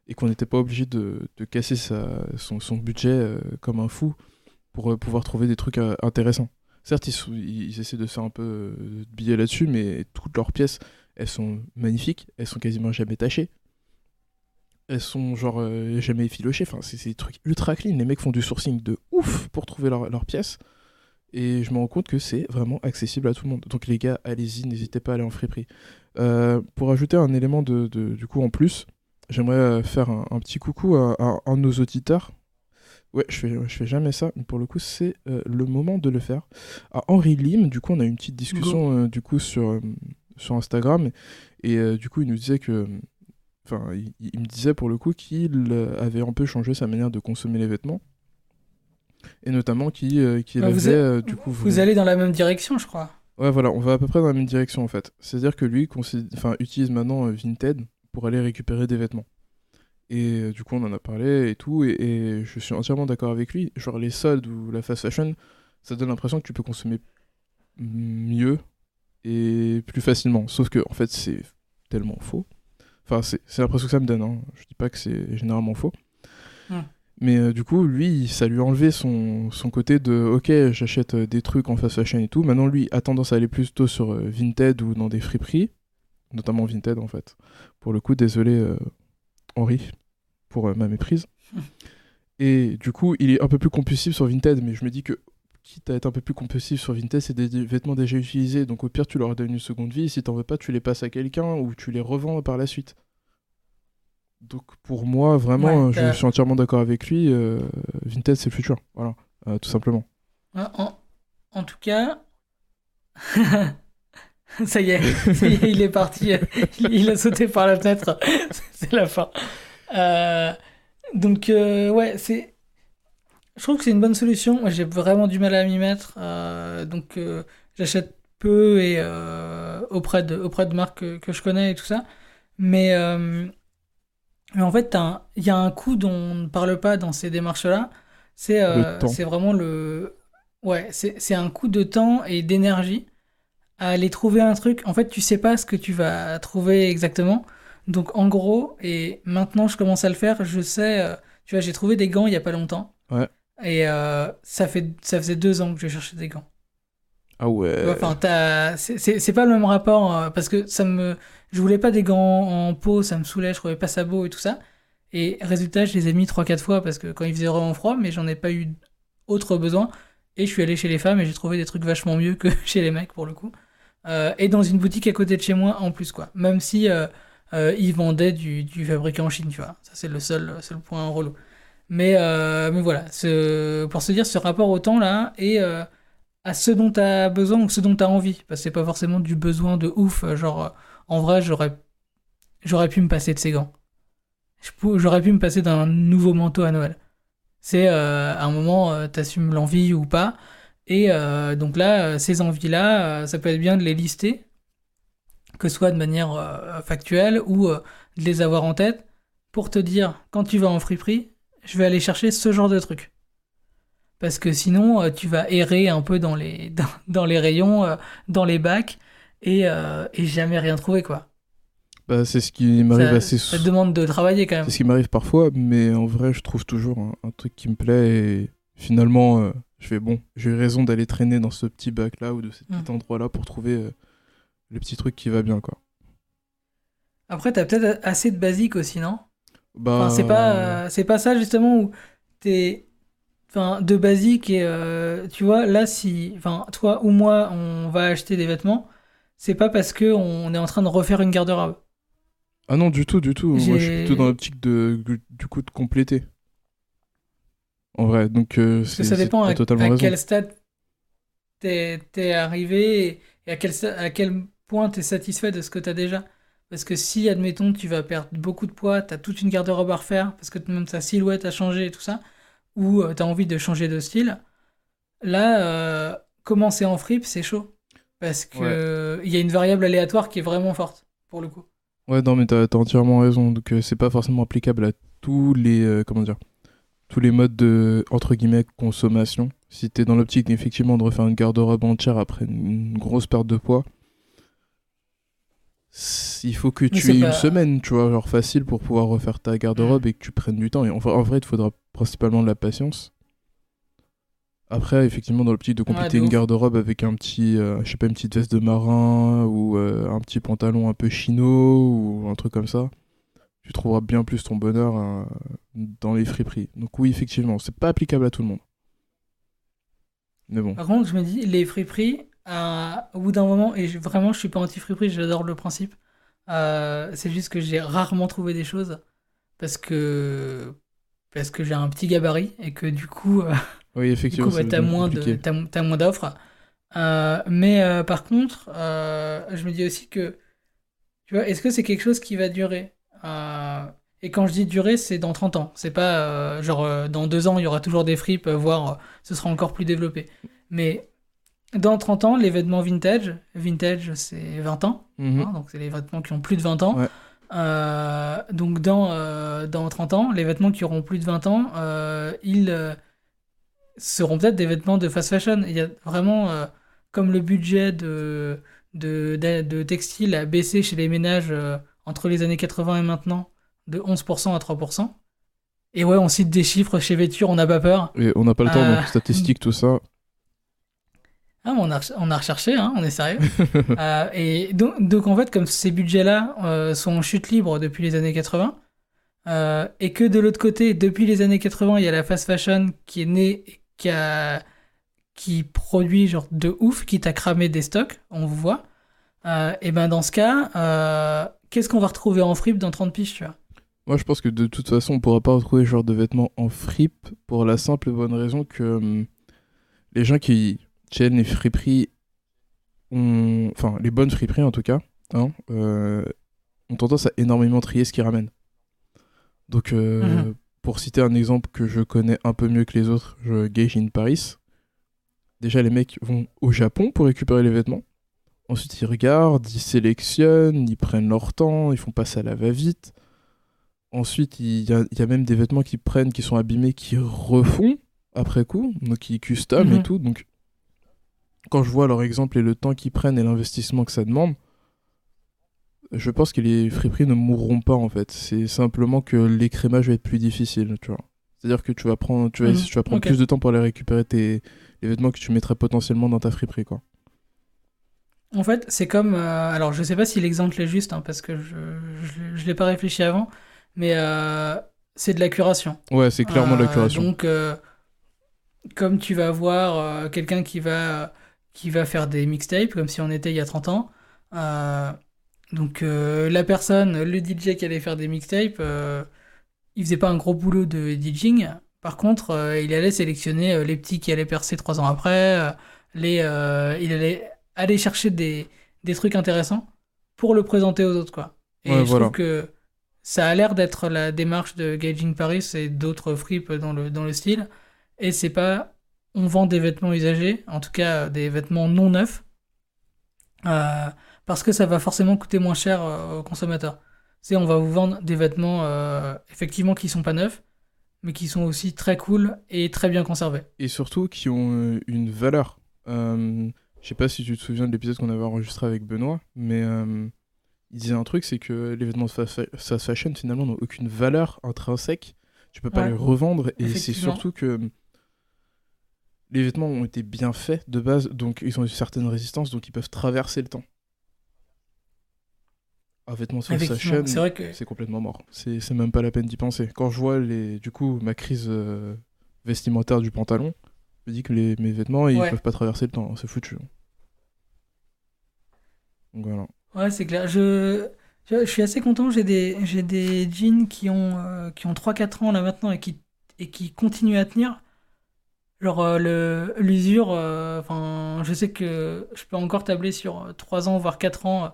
et qu'on n'était pas obligé de casser son budget comme un fou pour pouvoir trouver des trucs intéressants. Certes, ils essaient de faire un peu de billets là-dessus, mais toutes leurs pièces, elles sont magnifiques, elles sont quasiment jamais tachées. Elles sont genre jamais effilochées, enfin c'est des trucs ultra clean, les mecs font du sourcing de ouf pour trouver leurs pièces. Et je me rends compte que c'est vraiment accessible à tout le monde. Donc les gars, allez-y, n'hésitez pas à aller en friperie. Pour ajouter un élément du coup en plus, j'aimerais faire un petit coucou à un de nos auditeurs. Ouais, je fais jamais ça, mais pour le coup, c'est le moment de le faire. À Henri Lim, du coup, on a eu une petite discussion du coup sur Instagram. Et du coup, il nous disait que... Enfin, il me disait pour le coup qu'il avait un peu changé sa manière de consommer les vêtements. Et notamment qu'il avait du coup... Vous allez dans la même direction, je crois. Ouais, voilà, on va à peu près dans la même direction en fait. C'est-à-dire que lui utilise maintenant Vinted pour aller récupérer des vêtements. Et du coup, on en a parlé et tout, et je suis entièrement d'accord avec lui. Genre, les soldes ou la fast fashion, ça donne l'impression que tu peux consommer mieux et plus facilement. Sauf que, en fait, c'est tellement faux. Enfin, c'est l'impression que ça me donne, hein. Je dis pas que c'est généralement faux. Mais du coup, lui, ça lui a enlevé son côté de « Ok, j'achète des trucs en fast fashion et tout ». Maintenant, lui a tendance à aller plutôt sur Vinted ou dans des friperies, notamment Vinted, en fait. Pour le coup, désolé, Henri, pour ma méprise. Et du coup, il est un peu plus compulsif sur Vinted, mais je me dis que, quitte à être un peu plus compulsif sur Vinted, c'est des vêtements déjà utilisés, donc au pire, tu leur donnes une seconde vie. Si t'en veux pas, tu les passes à quelqu'un ou tu les revends par la suite. Donc pour moi, vraiment, je suis entièrement d'accord avec lui. Vinted, c'est le futur. Voilà, tout simplement. En tout cas, ça y est, il est parti. Il a sauté par la fenêtre. C'est la fin. Euh, ouais, je trouve que c'est une bonne solution. Moi, j'ai vraiment du mal à m'y mettre. J'achète peu et auprès de marques que je connais et tout ça. Mais, euh, mais en fait, il y a un coût dont on ne parle pas dans ces démarches-là. Le temps. C'est vraiment le. Ouais, c'est un coût de temps et d'énergie à aller trouver un truc. En fait, tu sais pas ce que tu vas trouver exactement. Donc, en gros, et maintenant je commence à le faire, je sais. Tu vois, j'ai trouvé des gants il y a pas longtemps. Ouais. Et ça faisait 2 ans que je cherchais des gants. Ah Tu vois, ouais. enfin, c'est pas le même rapport parce que je voulais pas des gants en peau, ça me saoulait, je trouvais pas ça beau et tout ça. Et résultat, je les ai mis 3 4 fois parce que quand il faisait vraiment froid, mais j'en ai pas eu autre besoin. Et je suis allé chez les femmes et j'ai trouvé des trucs vachement mieux que chez les mecs pour le coup. Et dans une boutique à côté de chez moi en plus quoi. Même si ils vendaient du fabriqué en Chine, tu vois. Ça c'est le seul point relou. Mais voilà, pour se dire ce rapport au temps là et à ce dont tu as besoin ou ce dont tu as envie. Parce que c'est pas forcément du besoin de ouf. En vrai, j'aurais pu me passer de ces gants. J'aurais pu me passer d'un nouveau manteau à Noël. C'est à un moment, t'assumes l'envie ou pas. Et donc là, ces envies-là, ça peut être bien de les lister, que ce soit de manière factuelle ou de les avoir en tête pour te dire, quand tu vas en friperie, je vais aller chercher ce genre de truc. Parce que sinon, tu vas errer un peu dans les rayons, dans les bacs, et jamais rien trouver, quoi. Bah, c'est ce qui m'arrive Ça te demande de travailler quand C'est même. ce qui m'arrive parfois, mais en vrai, je trouve toujours un truc qui me plaît et finalement, je fais bon, j'ai eu raison d'aller traîner dans ce petit bac-là ou de cet Hmm. petit endroit-là pour trouver le petit truc qui va bien, quoi. Après, t'as peut-être assez de basique aussi, non? Enfin, Bah, c'est pas ça justement où t'es, enfin, de basique et tu vois, là, si, enfin, toi ou moi, on va acheter des vêtements, c'est pas parce que on est en train de refaire une garde-robe. ah non, du tout, du tout. Moi, je suis plutôt dans J'ai, l'optique du coup, de compléter. En vrai, donc parce que ça dépend t'as totalement à raison. quel stade t'es arrivé et à quel point t'es satisfait de ce que t'as déjà. Parce que si, admettons, tu vas perdre beaucoup de poids, t'as toute une garde-robe à refaire, parce que même ta silhouette a changé et tout ça, ou t'as envie de changer de style, là, commencer en fripe, c'est chaud. Parce Ouais. que il y a une variable aléatoire qui est vraiment forte, pour le coup. Ouais, non, mais t'as entièrement raison. Donc, c'est pas forcément applicable à tous les, comment dire, tous les modes de, entre guillemets, consommation. Si t'es dans l'optique, effectivement, de refaire une garde-robe entière après une grosse perte de poids, il faut que Mais tu c'est aies une pas. semaine, tu vois, genre facile pour pouvoir refaire ta Hmm. garde-robe et que tu prennes du temps. Et en vrai, il te faudra principalement de la patience. Après, effectivement, dans l'optique de Ouais, compléter de une ouf. garde-robe avec un petit, je sais pas, une petite veste de marin ou un petit pantalon un peu chino ou un truc comme ça, tu trouveras bien plus ton bonheur dans les friperies. Donc oui, effectivement, c'est pas applicable à tout le monde. Mais bon. Par contre, je me dis, les friperies, au bout d'un moment, et vraiment, je suis pas anti-friperie, j'adore le principe. C'est juste que j'ai rarement trouvé des choses parce que j'ai un petit gabarit et que du coup, Oui, effectivement, ça t'as devient compliqué. t'as moins d'offres. Mais par contre, je me dis aussi que, tu vois, est-ce que c'est quelque chose qui va durer? Et quand je dis durer, c'est dans 30 ans. C'est pas genre dans 2 ans, il y aura toujours des fripes, voire ce sera encore plus développé. Mais dans 30 ans, les vêtements vintage c'est 20 ans, Mhm. hein, donc c'est les vêtements qui ont plus de 20 ans. Ouais. Donc dans 30 ans, les vêtements qui auront plus de 20 ans, ils seront peut-être des vêtements de fast fashion. Il y a vraiment, comme le budget de textile a baissé chez les ménages entre les années 80 et maintenant, de 11% à 3%. Et ouais, on cite des chiffres chez Vêture, on n'a pas peur. Et on n'a pas le temps, Euh, donc statistiques, tout ça. on a recherché, hein, on est sérieux. Et donc, en fait, comme ces budgets-là sont en chute libre depuis les années 80, et que de l'autre côté, depuis les années 80, il y a la fast fashion qui est née, et qui produit genre de ouf, qui t'a cramé des stocks, on vous voit. Et ben dans ce cas, qu'est-ce qu'on va retrouver en fripe dans 30 piges, tu vois? Moi, je pense que de toute façon, on pourra pas retrouver ce genre de vêtements en fripe pour la simple et bonne raison que les gens qui tiennent les friperies enfin, les bonnes friperies en tout cas, hein, ont tendance à énormément trier ce qu'ils ramènent. Donc, pour citer un exemple que je connais un peu mieux que les autres, Gaijin Paris. Déjà, les mecs vont au Japon pour récupérer les vêtements. Ensuite, ils regardent, ils sélectionnent, ils prennent leur temps, ils font pas ça à la va-vite. Ensuite, il y a même des vêtements qu'ils prennent, qui sont abîmés, qui refont après coup, donc qui custom et tout. Donc, quand je vois leur exemple et le temps qu'ils prennent et l'investissement que ça demande, je pense que les friperies ne mourront pas en fait. C'est simplement que l'écrémage va être plus difficile, tu vois. C'est-à-dire que tu vas prendre plus de temps pour aller récupérer les vêtements que tu mettrais potentiellement dans ta friperie, quoi. En fait, c'est comme... alors, je sais pas si l'exemple est juste, hein, parce que je l'ai pas réfléchi avant, mais c'est de la curation. Ouais, c'est clairement de la curation. Donc, comme tu vas avoir quelqu'un qui va faire des mixtapes, comme si on était il y a 30 ans, donc la personne, le DJ qui allait faire des mixtapes, il faisait pas un gros boulot de DJing. Par contre, il allait sélectionner les petits qui allaient percer 3 ans après. Il allait aller chercher des trucs intéressants pour le présenter aux autres, quoi. Et ouais, je trouve que ça a l'air d'être la démarche de Gaijin Paris et d'autres fripes dans le style. Et c'est pas on vend des vêtements usagés, en tout cas des vêtements non neufs, parce que ça va forcément coûter moins cher aux consommateurs. On va vous vendre des vêtements effectivement qui sont pas neufs, mais qui sont aussi très cool et très bien conservés. Et surtout qui ont une valeur. Je sais pas si tu te souviens de l'épisode qu'on avait enregistré avec Benoît, mais il disait un truc, c'est que les vêtements de fast fashion finalement n'ont aucune valeur intrinsèque. Tu peux pas les revendre, et c'est surtout que les vêtements ont été bien faits de base, donc ils ont une certaine résistance, donc ils peuvent traverser le temps. Un vêtement de fast fashion, c'est complètement mort. C'est même pas la peine d'y penser. Quand je vois ma crise vestimentaire du pantalon, je me dis que mes vêtements, ils peuvent pas traverser le temps, c'est foutu. Donc voilà. Ouais, c'est clair. Je suis assez content, j'ai des jeans qui ont 3-4 ans là maintenant et qui continuent à tenir. Genre l'usure, je sais que je peux encore tabler sur 3 ans, voire 4 ans,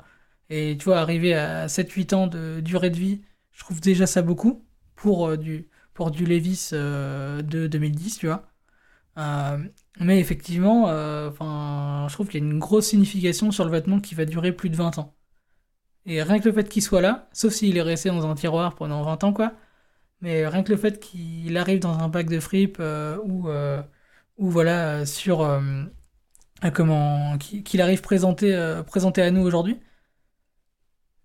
et tu vois, arriver à 7-8 ans de durée de vie, je trouve déjà ça beaucoup pour du Levi's de 2010, tu vois. Mais effectivement, je trouve qu'il y a une grosse signification sur le vêtement qui va durer plus de 20 ans. Et rien que le fait qu'il soit là, sauf s'il est resté dans un tiroir pendant 20 ans, quoi, mais rien que le fait qu'il arrive dans un pack de fripes ou voilà, qu'il arrive présenté à nous aujourd'hui,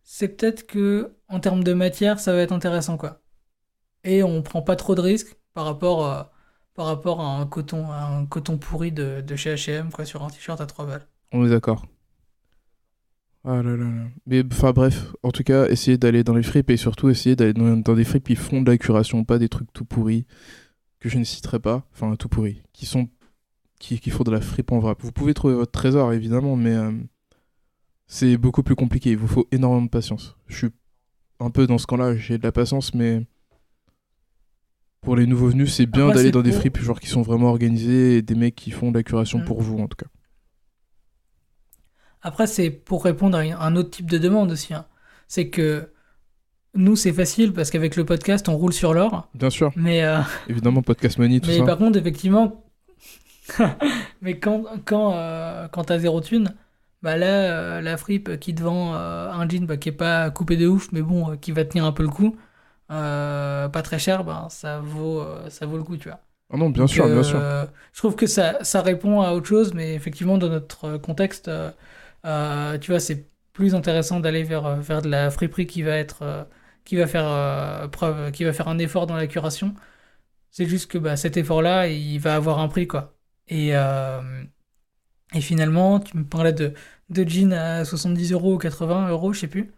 c'est peut-être que en termes de matière, ça va être intéressant, quoi. Et on prend pas trop de risques par rapport à un coton pourri de chez H&M, quoi, sur un t-shirt à 3 balles. On est d'accord. Ah là là là. Mais enfin bref, en tout cas, essayez d'aller dans les fripes et surtout essayez d'aller dans des fripes qui font de la curation, pas des trucs tout pourris que je ne citerai pas, enfin tout pourris, qui font de la fripe en vrac. Vous pouvez trouver votre trésor évidemment, mais c'est beaucoup plus compliqué, il vous faut énormément de patience. Je suis un peu dans ce camp-là, j'ai de la patience, mais pour les nouveaux venus, c'est bien d'aller dans des fripes genre qui sont vraiment organisées et des mecs qui font de la curation pour vous en tout cas. Après, c'est pour répondre à un autre type de demande aussi. Hein. C'est que nous, c'est facile parce qu'avec le podcast, on roule sur l'or. Bien sûr. Mais évidemment, podcast money, tout ça. Mais par contre, effectivement, mais quand t'as zéro thune, bah là, la fripe qui te vend un jean qui est pas coupé de ouf, mais bon, qui va tenir un peu le coup, pas très cher, ça vaut le coup, tu vois. Ah non, bien sûr. Je trouve que ça répond à autre chose, mais effectivement, dans notre contexte, tu vois, c'est plus intéressant d'aller vers de la friperie qui va faire un effort dans la curation. C'est juste que cet effort-là, il va avoir un prix, quoi. Et finalement, tu me parlais de jeans à 70 € ou 80 €, je sais plus.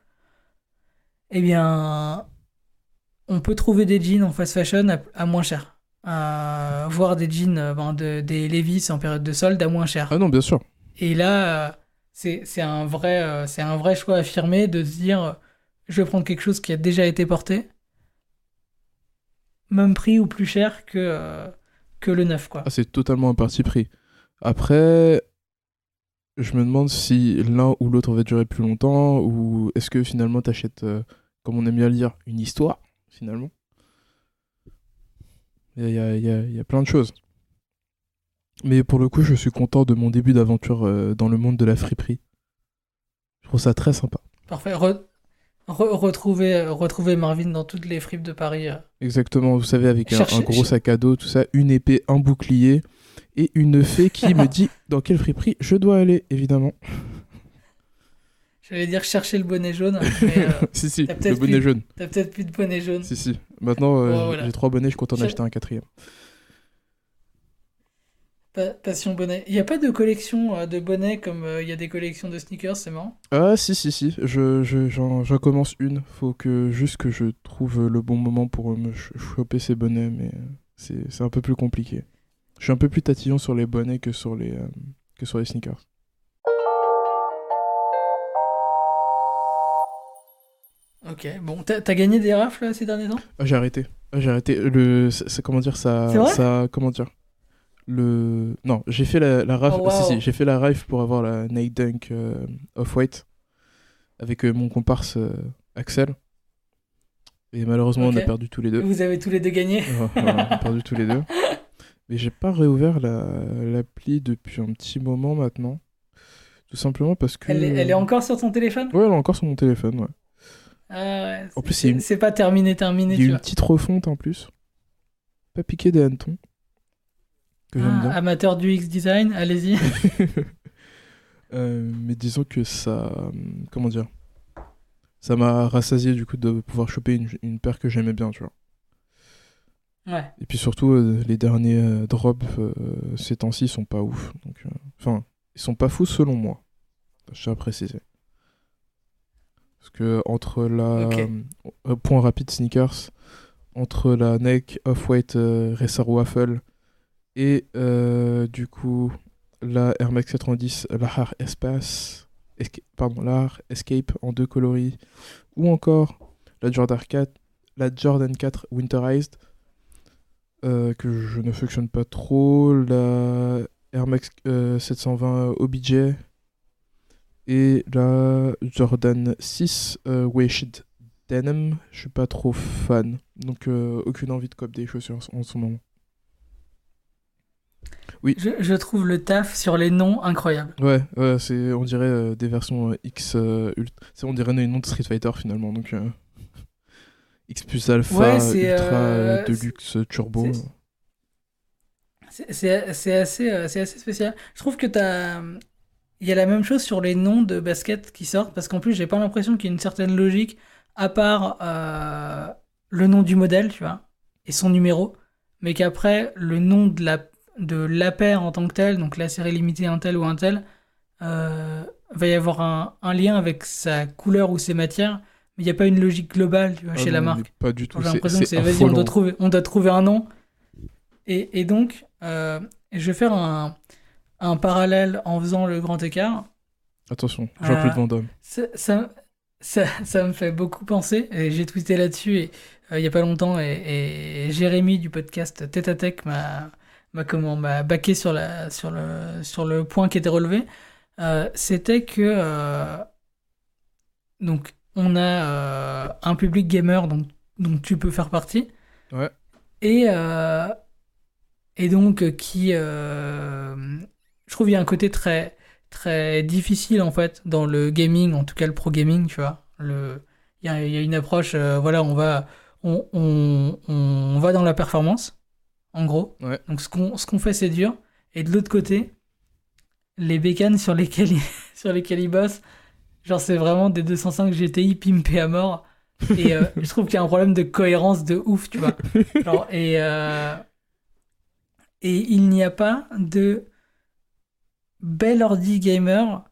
Eh bien, on peut trouver des jeans en fast fashion à moins cher. Voir des jeans, des Levi's en période de solde à moins cher. Ah non, bien sûr. Et là, c'est un vrai choix affirmé de se dire, je vais prendre quelque chose qui a déjà été porté, même prix ou plus cher que le neuf, quoi. Ah, c'est totalement un parti pris. Après, je me demande si l'un ou l'autre va durer plus longtemps, ou est-ce que finalement t'achètes, comme on aime bien le dire, une histoire, finalement. Il y a plein de choses. Mais pour le coup, je suis content de mon début d'aventure dans le monde de la friperie. Je trouve ça très sympa. Parfait. Retrouver Marvin dans toutes les fripes de Paris. Exactement, vous savez, avec un Cherchez- gros sac à dos, tout ça, une épée, un bouclier, et une fée qui me dit dans quelle friperie je dois aller, évidemment. J'allais dire chercher le bonnet jaune, mais Si, t'as le peut-être bonnet plus, jaune. t'as peut-être plus de bonnet jaune. Si. Maintenant, Bon, voilà. j'ai 3 bonnets, je compte en Je- acheter un 4e. Passion bonnet. Il n'y a pas de collection de bonnets comme il y a des collections de sneakers, c'est marrant. Ah, si. J'en commence une. Faut juste que je trouve le bon moment pour me choper ces bonnets, mais c'est un peu plus compliqué. Je suis un peu plus tatillon sur les bonnets que sur les sneakers. Ok, bon, t'as gagné des rafles ces derniers temps? Ah, j'ai arrêté. Comment dire ça. C'est vrai? Ça. Comment dire. Non, j'ai fait la raf. Oh, wow. Si, j'ai fait la raf pour avoir la Nike Dunk Off-White avec mon comparse Axel. Et malheureusement, on a Ok. perdu tous les deux. Vous avez tous les deux gagné. Voilà, on a perdu tous les deux. Mais j'ai pas réouvert l'appli depuis un petit moment maintenant. Tout simplement parce que. Elle est encore sur ton téléphone? Ouais, elle est encore sur mon téléphone, ouais. Ah ouais, En plus, il y a une- c'est pas terminé, Il y a tu une vois. petite refonte en plus. Pas piqué des hannetons. Que j'aime bien. Amateur du X-Design, allez-y. Mais disons que ça. Comment dire? Ça m'a rassasié du coup de pouvoir choper une paire que j'aimais bien, tu vois. Ouais. Et puis surtout, les derniers drops ces temps-ci sont pas ouf. Donc, enfin, ils sont pas fous selon moi. Je tiens à préciser. Parce que entre la. Ok. Point rapide sneakers, entre la Nike Off-White Racer Waffle et du coup la Air Max 90, la Rare Espace, la Rare Escape en 2 coloris, ou encore la Jordan 4 Winterized, que je n'affectionne pas trop, la Air Max 720 OBJ et la Jordan 6 Washed Denim. Je suis pas trop fan, donc aucune envie de cop des chaussures en ce moment. Oui. Je trouve le taf sur les noms incroyable. Ouais, on dirait des versions X on dirait des noms de Street Fighter finalement, donc X plus Alpha, Ouais, c'est Ultra, Deluxe, Turbo. c'est assez spécial. Je trouve que il y a la même chose sur les noms de basket qui sortent, parce qu'en plus, j'ai pas l'impression qu'il y ait une certaine logique, à part le nom du modèle, tu vois, et son numéro, mais qu'après, le nom de la paire en tant que telle, donc la série limitée un tel ou un tel, va y avoir un lien avec sa couleur ou ses matières, mais il n'y a pas une logique globale, tu vois, chez la Non, marque. mais pas du tout. J'ai l'impression que c'est, vas-y, affolant. on doit trouver un nom. Et donc, je vais faire un parallèle en faisant le grand écart. Attention, Jean-Claude Van Damme. Ça me fait beaucoup penser, et j'ai tweeté là-dessus il y a pas longtemps, et Jérémy du podcast Tête à Tech m'a baqué sur le point qui était relevé. C'était que donc on a un public gamer dont tu peux faire partie. Ouais. Et donc je trouve il y a un côté très très difficile en fait dans le gaming, en tout cas le pro gaming, tu vois. Il y a une approche, voilà, on va dans la performance, en gros. Ouais. Donc ce qu'on fait, c'est dur. Et de l'autre côté, les bécanes sur lesquelles ils bossent, genre c'est vraiment des 205 GTI pimpés à mort. Et je trouve qu'il y a un problème de cohérence de ouf, tu vois. Genre, et il n'y a pas de bel ordi gamer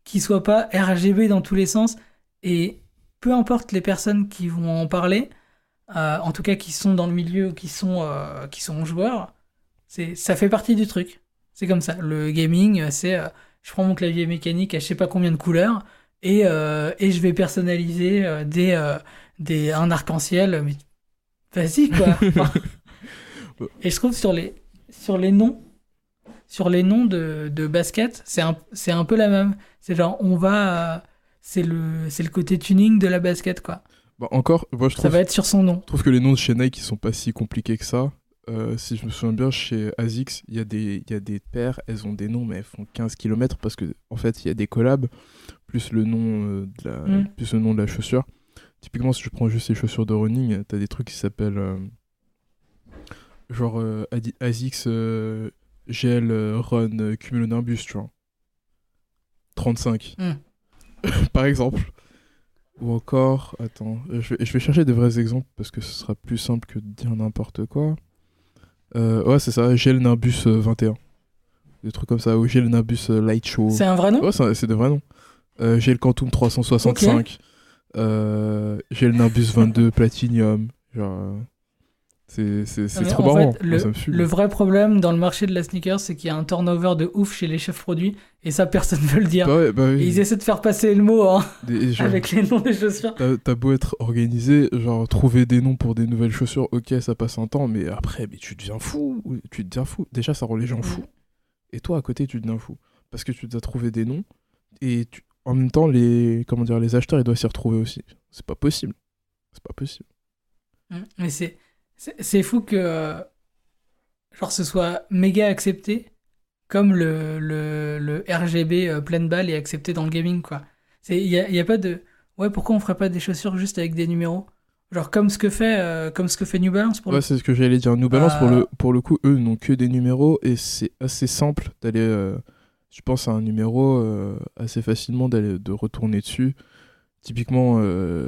qui soit pas RGB dans tous les sens. Et peu importe les personnes qui vont en parler, en tout cas qui sont dans le milieu, qui sont joueurs, ça fait partie du truc. C'est comme ça. Le gaming, c'est je prends mon clavier mécanique à je sais pas combien de couleurs et je vais personnaliser un arc-en-ciel. Mais vas-y quoi. Enfin, et je trouve sur les noms, sur les noms de basket, c'est un peu la même. C'est genre, c'est le côté tuning de la basket, quoi. Bah encore, moi, Ça va être sur son nom. je trouve que les noms de chez Nike, ils sont pas si compliqués que ça. Si je me souviens bien, chez ASICS, il y a des paires, elles ont des noms, mais elles font 15 km parce que en fait, il y a des collabs, plus le nom, plus le nom de la chaussure. Typiquement, si je prends juste les chaussures de running, t'as des trucs qui s'appellent genre ASICS GL Run Cumulonimbus, tu vois. 35. Par exemple. Ou encore, attends, je vais chercher des vrais exemples parce que ce sera plus simple que de dire n'importe quoi. Ouais, c'est ça, GL Nimbus 21. Des trucs comme ça, ou GL Nimbus Light Show. C'est un vrai nom ? Ouais, c'est des vrais noms. GL Quantum 365. GL Nimbus 22 Platinum. Genre, c'est trop marrant. Fait, moi, ça me fume. Le vrai problème dans le marché de la sneaker, c'est qu'il y a un turnover de ouf chez les chefs produits, et ça, personne ne veut le dire. Bah oui. Et ils essaient de faire passer le mot genre, avec les noms des chaussures. T'as beau être organisé, genre trouver des noms pour des nouvelles chaussures, ok, ça passe un temps, mais après, tu deviens fou. Déjà, ça rend les gens fous. Et toi, à côté, tu deviens fou. Parce que tu dois trouver des noms, et en même temps, les acheteurs, ils doivent s'y retrouver aussi. C'est pas possible. Mais c'est fou que genre ce soit méga accepté comme le RGB pleine balle est accepté dans le gaming, quoi. Il y a pas de ouais, pourquoi on ferait pas des chaussures juste avec des numéros, genre comme ce que fait New Balance pour c'est ce que j'allais dire. New Balance pour le coup, eux n'ont que des numéros et c'est assez simple d'aller je pense à un numéro assez facilement de retourner dessus. Typiquement,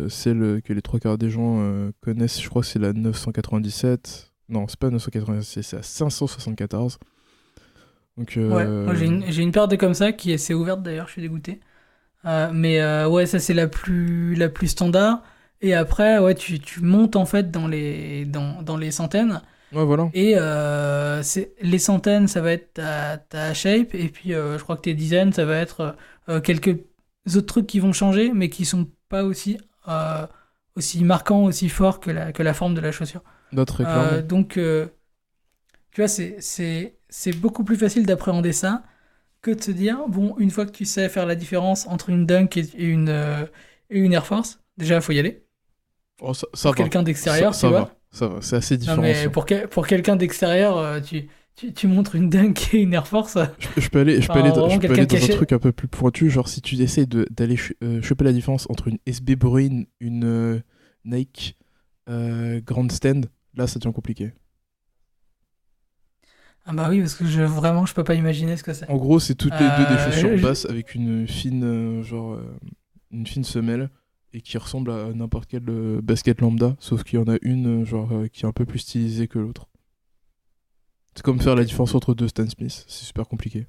celle que les 3/4 des gens connaissent, je crois que c'est la 997. Non, c'est pas 997, c'est la 574. Donc, moi j'ai une paire de comme ça qui s'est ouverte d'ailleurs, je suis dégoûté. Mais ouais, ça c'est la plus standard. Et après, ouais, tu montes en fait dans les centaines. Ouais, voilà. Et les centaines, ça va être ta shape. Et puis, je crois que tes dizaines, ça va être quelques autres trucs qui vont changer, mais qui sont pas aussi marquants, aussi forts que la forme de la chaussure. Donc, tu vois, c'est beaucoup plus facile d'appréhender ça que de se dire, bon, une fois que tu sais faire la différence entre une Dunk et une Air Force, déjà, il faut y aller. Oh, ça pour quelqu'un d'extérieur, tu vois. Ça va, c'est assez différent. Non, mais pour quelqu'un d'extérieur, tu montres une Dunk et une Air Force. Je peux aller dans un truc un peu plus pointu, genre si tu essaies d'aller choper la différence entre une SB Bruin, une Nike Grand Stand, là ça devient compliqué. Ah bah oui, parce que je peux pas imaginer ce que c'est. En gros, c'est toutes les deux des chaussures basses avec une fine une fine semelle et qui ressemble à n'importe quel basket lambda, sauf qu'il y en a une qui est un peu plus stylisée que l'autre. C'est comme faire la différence entre deux Stan Smith, c'est super compliqué.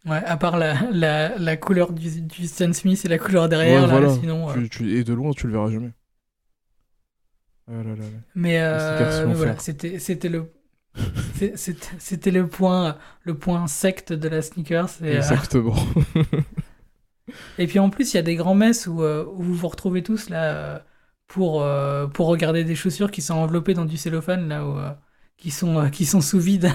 Ouais, à part la couleur du Stan Smith et la couleur derrière, ouais, voilà. Sinon... et de loin, tu le verras jamais. Ah là là. Mais voilà, c'était le point secte de la sneaker. Exactement. Et puis en plus, il y a des grands messes où vous vous retrouvez tous là pour regarder des chaussures qui sont enveloppées dans du cellophane là, qui sont sous vide.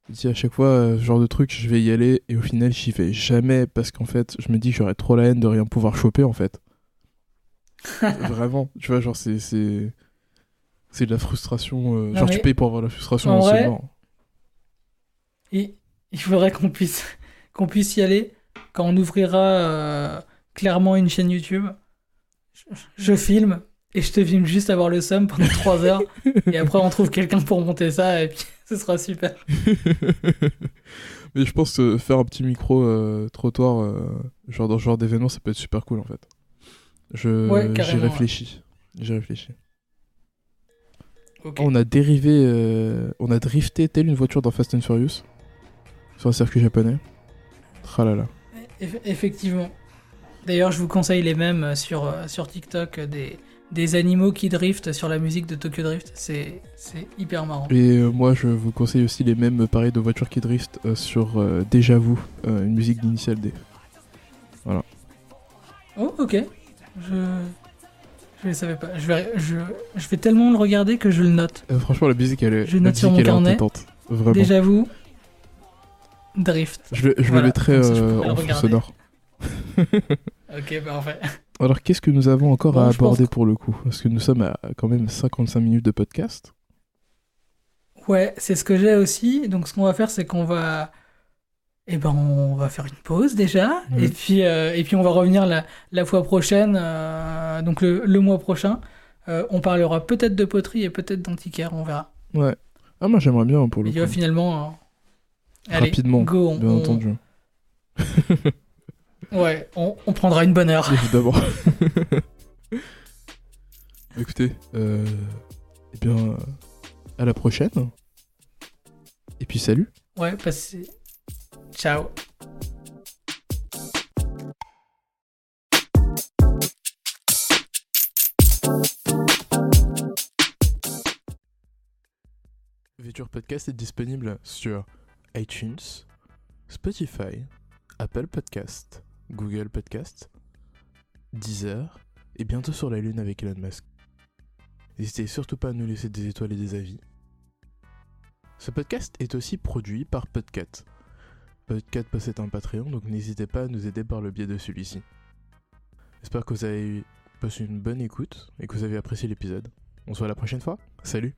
Je dis à chaque fois, ce genre de truc, je vais y aller et au final, j'y vais jamais parce qu'en fait, je me dis que j'aurais trop la haine de rien pouvoir choper en fait. Vraiment, tu vois, genre c'est de la frustration. Genre tu payes pour avoir la frustration, c'est mort. Il faudrait qu'on puisse y aller quand on ouvrira clairement une chaîne YouTube. Je filme et je te filme juste avoir le seum pendant 3 heures et après on trouve quelqu'un pour monter ça et puis ce sera super. Mais je pense que faire un petit micro trottoir genre dans ce genre d'événement, ça peut être super cool en fait. J'y réfléchis. Okay. On a drifté telle une voiture dans Fast and Furious sur un circuit japonais. Tralala. Effectivement. D'ailleurs, je vous conseille les mêmes sur TikTok des animaux qui driftent sur la musique de Tokyo Drift. C'est hyper marrant. Et moi, je vous conseille aussi les mêmes pareils de voitures qui driftent sur Déjà Vu, une musique d'Initial D. Voilà. Oh, ok. Je ne savais pas. Je vais tellement le regarder que je le note. Franchement, la musique, elle est je note sur mon carnet. Entêtante. Vraiment. Déjà Vu, Drift. Je Voilà, le mettrai comme ça, je pourrais le en fond regarder. sonore. Ok, parfait. Alors, qu'est-ce que nous avons encore Bon, à je pense aborder que- pour le coup? Parce que nous sommes à quand même 55 minutes de podcast. Ouais, c'est ce que j'ai aussi. Donc, ce qu'on va faire, c'est qu'on va. On va faire une pause déjà. Mhm. Et puis on va revenir la fois prochaine, donc le mois prochain. On parlera peut-être de poterie et peut-être d'antiquaire, on verra. Ouais. Ah, moi j'aimerais bien pour le Et tu vois, coup. finalement. Allez, Rapidement, go, bien entendu. Ouais, on prendra une bonne heure. Évidemment. Écoutez, eh bien, à la prochaine. Et puis salut. Ouais, passez. Ciao. Future Podcast est disponible sur iTunes, Spotify, Apple Podcast, Google Podcast, Deezer et bientôt sur la Lune avec Elon Musk. N'hésitez surtout pas à nous laisser des étoiles et des avis. Ce podcast est aussi produit par Podcat. Podcat possède un Patreon, donc n'hésitez pas à nous aider par le biais de celui-ci. J'espère que vous avez passé une bonne écoute et que vous avez apprécié l'épisode. On se voit la prochaine fois. Salut!